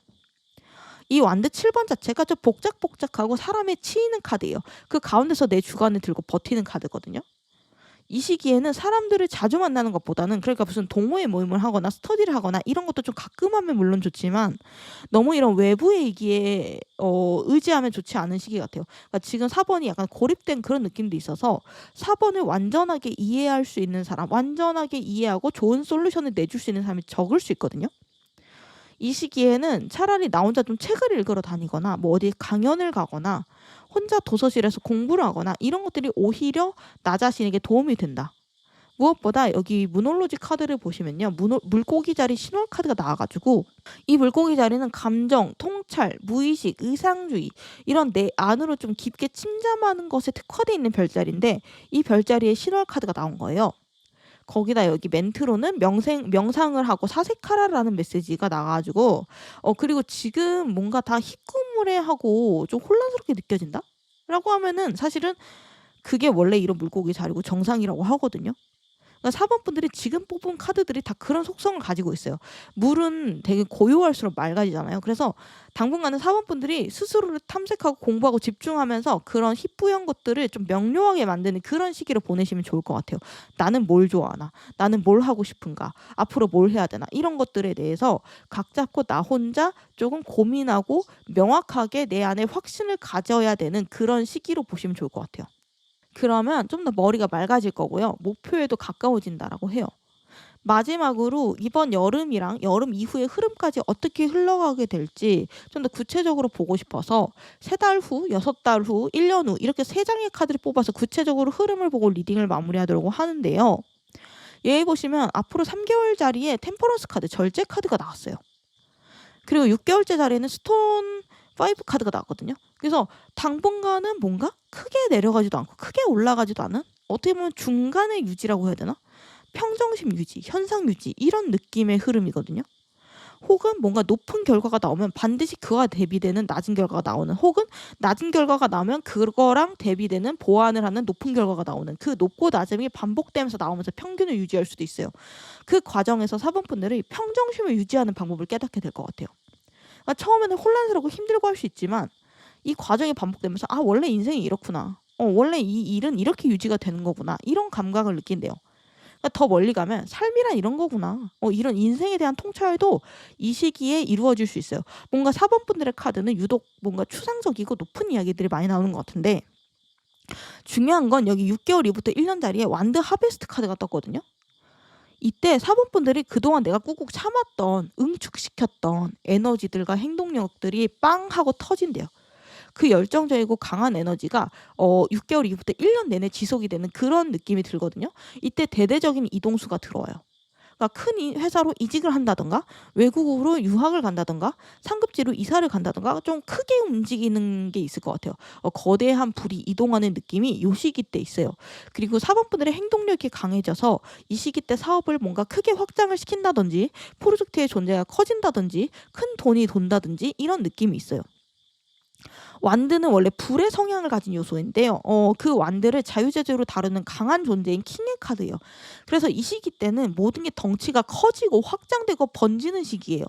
이 완드 7번 자체가 좀 복작복작하고 사람에 치이는 카드예요. 그 가운데서 내 주관을 들고 버티는 카드거든요. 이 시기에는 사람들을 자주 만나는 것보다는 그러니까 무슨 동호회 모임을 하거나 스터디를 하거나 이런 것도 좀 가끔 하면 물론 좋지만 너무 이런 외부의 얘기에 의지하면 좋지 않은 시기 같아요. 그러니까 지금 4번이 약간 고립된 그런 느낌도 있어서 4번을 완전하게 이해할 수 있는 사람, 완전하게 이해하고 좋은 솔루션을 내줄 수 있는 사람이 적을 수 있거든요. 이 시기에는 차라리 나 혼자 좀 책을 읽으러 다니거나 뭐 어디 강연을 가거나 혼자 도서실에서 공부를 하거나 이런 것들이 오히려 나 자신에게 도움이 된다. 무엇보다 여기 문홀로지 카드를 보시면요. 물고기 자리 신월 카드가 나와가지고 이 물고기 자리는 감정, 통찰, 무의식, 의상주의 이런 내 안으로 좀 깊게 침잠하는 것에 특화되어 있는 별자리인데 이 별자리에 신월 카드가 나온 거예요. 거기다 여기 멘트로는 명상을 하고 사색하라라는 메시지가 나가지고 그리고 지금 뭔가 다 희끄무레하고 좀 혼란스럽게 느껴진다? 라고 하면은 사실은 그게 원래 이런 물고기 자리고 정상이라고 하거든요. 그러니까 4번 분들이 지금 뽑은 카드들이 다 그런 속성을 가지고 있어요. 물은 되게 고요할수록 맑아지잖아요. 그래서 당분간은 4번 분들이 스스로를 탐색하고 공부하고 집중하면서 그런 희뿌연 것들을 좀 명료하게 만드는 그런 시기를 보내시면 좋을 것 같아요. 나는 뭘 좋아하나? 나는 뭘 하고 싶은가? 앞으로 뭘 해야 되나? 이런 것들에 대해서 각 잡고 나 혼자 조금 고민하고 명확하게 내 안에 확신을 가져야 되는 그런 시기로 보시면 좋을 것 같아요. 그러면 좀 더 머리가 맑아질 거고요. 목표에도 가까워진다라고 해요. 마지막으로 이번 여름이랑 여름 이후의 흐름까지 어떻게 흘러가게 될지 좀 더 구체적으로 보고 싶어서 3달 후, 6달 후, 1년 후 이렇게 3장의 카드를 뽑아서 구체적으로 흐름을 보고 리딩을 마무리하도록 하는데요. 여기 보시면 앞으로 3개월 자리에 템퍼런스 카드, 절제 카드가 나왔어요. 그리고 6개월째 자리에는 스톤 5 카드가 나왔거든요. 그래서 당분간은 뭔가 크게 내려가지도 않고 크게 올라가지도 않은 어떻게 보면 중간의 유지라고 해야 되나? 평정심 유지, 현상 유지 이런 느낌의 흐름이거든요. 혹은 뭔가 높은 결과가 나오면 반드시 그와 대비되는 낮은 결과가 나오는 혹은 낮은 결과가 나오면 그거랑 대비되는 보완을 하는 높은 결과가 나오는 그 높고 낮음이 반복되면서 나오면서 평균을 유지할 수도 있어요. 그 과정에서 4번 분들이 평정심을 유지하는 방법을 깨닫게 될 것 같아요. 그러니까 처음에는 혼란스럽고 힘들고 할 수 있지만 이 과정이 반복되면서 원래 인생이 이렇구나. 원래 이 일은 이렇게 유지가 되는 거구나. 이런 감각을 느낀대요. 그러니까 더 멀리 가면 삶이란 이런 거구나. 이런 인생에 대한 통찰도 이 시기에 이루어질 수 있어요. 뭔가 4번 분들의 카드는 유독 뭔가 추상적이고 높은 이야기들이 많이 나오는 것 같은데 중요한 건 여기 6개월 이후부터 1년 자리에 완드 하베스트 카드가 떴거든요. 이때 4번 분들이 그동안 내가 꾹꾹 참았던 응축시켰던 에너지들과 행동력들이 빵 하고 터진대요. 그 열정적이고 강한 에너지가 6개월 이후부터 1년 내내 지속이 되는 그런 느낌이 들거든요. 이때 대대적인 이동수가 들어와요. 그러니까 큰 회사로 이직을 한다던가 외국으로 유학을 간다던가 상급지로 이사를 간다던가 좀 크게 움직이는 게 있을 것 같아요. 거대한 불이 이동하는 느낌이 요 시기 때 있어요. 그리고 사범분들의 행동력이 강해져서 이 시기 때 사업을 뭔가 크게 확장을 시킨다든지 프로젝트의 존재가 커진다든지 큰 돈이 돈다든지 이런 느낌이 있어요. 완드는 원래 불의 성향을 가진 요소인데요. 그 완드를 자유자재로 다루는 강한 존재인 킹의 카드예요. 그래서 이 시기 때는 모든 게 덩치가 커지고 확장되고 번지는 시기예요.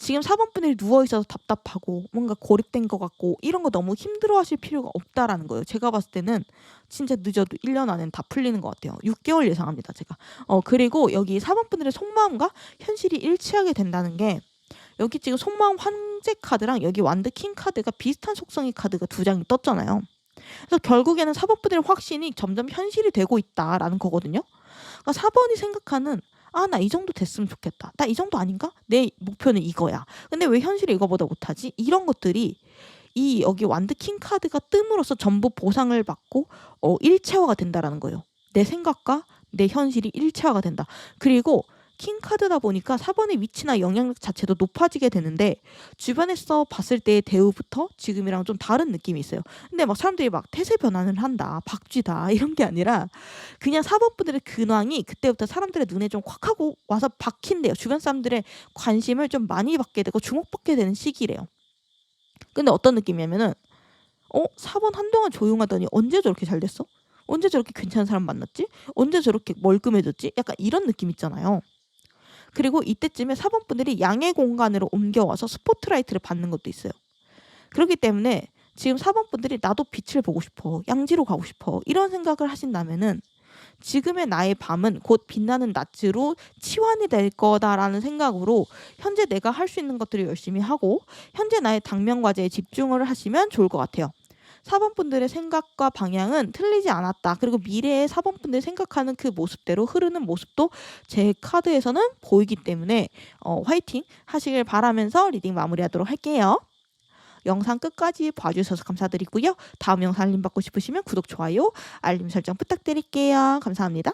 지금 4번 분들이 누워있어서 답답하고 뭔가 고립된 것 같고 이런 거 너무 힘들어하실 필요가 없다라는 거예요. 제가 봤을 때는 진짜 늦어도 1년 안에는 다 풀리는 것 같아요. 6개월 예상합니다, 제가. 그리고 여기 4번 분들의 속마음과 현실이 일치하게 된다는 게 여기 지금 속마음 황제 카드랑 여기 완드 킹 카드가 비슷한 속성의 카드가 두 장이 떴잖아요. 그래서 결국에는 4번 분들의 확신이 점점 현실이 되고 있다라는 거거든요. 그러니까 4번이 생각하는 나 이 정도 됐으면 좋겠다. 나 이 정도 아닌가? 내 목표는 이거야. 근데 왜 현실이 이거보다 못하지? 이런 것들이 이 여기 완드 킹 카드가 뜸으로써 전부 보상을 받고 일체화가 된다라는 거예요. 내 생각과 내 현실이 일체화가 된다. 그리고 킹 카드다 보니까 4번의 위치나 영향력 자체도 높아지게 되는데 주변에서 봤을 때의 대우부터 지금이랑 좀 다른 느낌이 있어요. 근데 막 사람들이 막 태세 변환을 한다, 박쥐다 이런 게 아니라 그냥 4번 분들의 근황이 그때부터 사람들의 눈에 좀 콱 하고 와서 박힌대요. 주변 사람들의 관심을 좀 많이 받게 되고 주목받게 되는 시기래요. 근데 어떤 느낌이냐면은 4번 한동안 조용하더니 언제 저렇게 잘 됐어? 언제 저렇게 괜찮은 사람 만났지? 언제 저렇게 멀끔해졌지? 약간 이런 느낌 있잖아요. 그리고 이때쯤에 4번 분들이 양의 공간으로 옮겨와서 스포트라이트를 받는 것도 있어요. 그렇기 때문에 지금 4번 분들이 나도 빛을 보고 싶어, 양지로 가고 싶어 이런 생각을 하신다면은 지금의 나의 밤은 곧 빛나는 낮으로 치환이 될 거다라는 생각으로 현재 내가 할 수 있는 것들을 열심히 하고 현재 나의 당면 과제에 집중을 하시면 좋을 것 같아요. 4번 분들의 생각과 방향은 틀리지 않았다. 그리고 미래의 4번 분들이 생각하는 그 모습대로 흐르는 모습도 제 카드에서는 보이기 때문에 화이팅 하시길 바라면서 리딩 마무리하도록 할게요. 영상 끝까지 봐주셔서 감사드리고요. 다음 영상 알림 받고 싶으시면 구독, 좋아요, 알림 설정 부탁드릴게요. 감사합니다.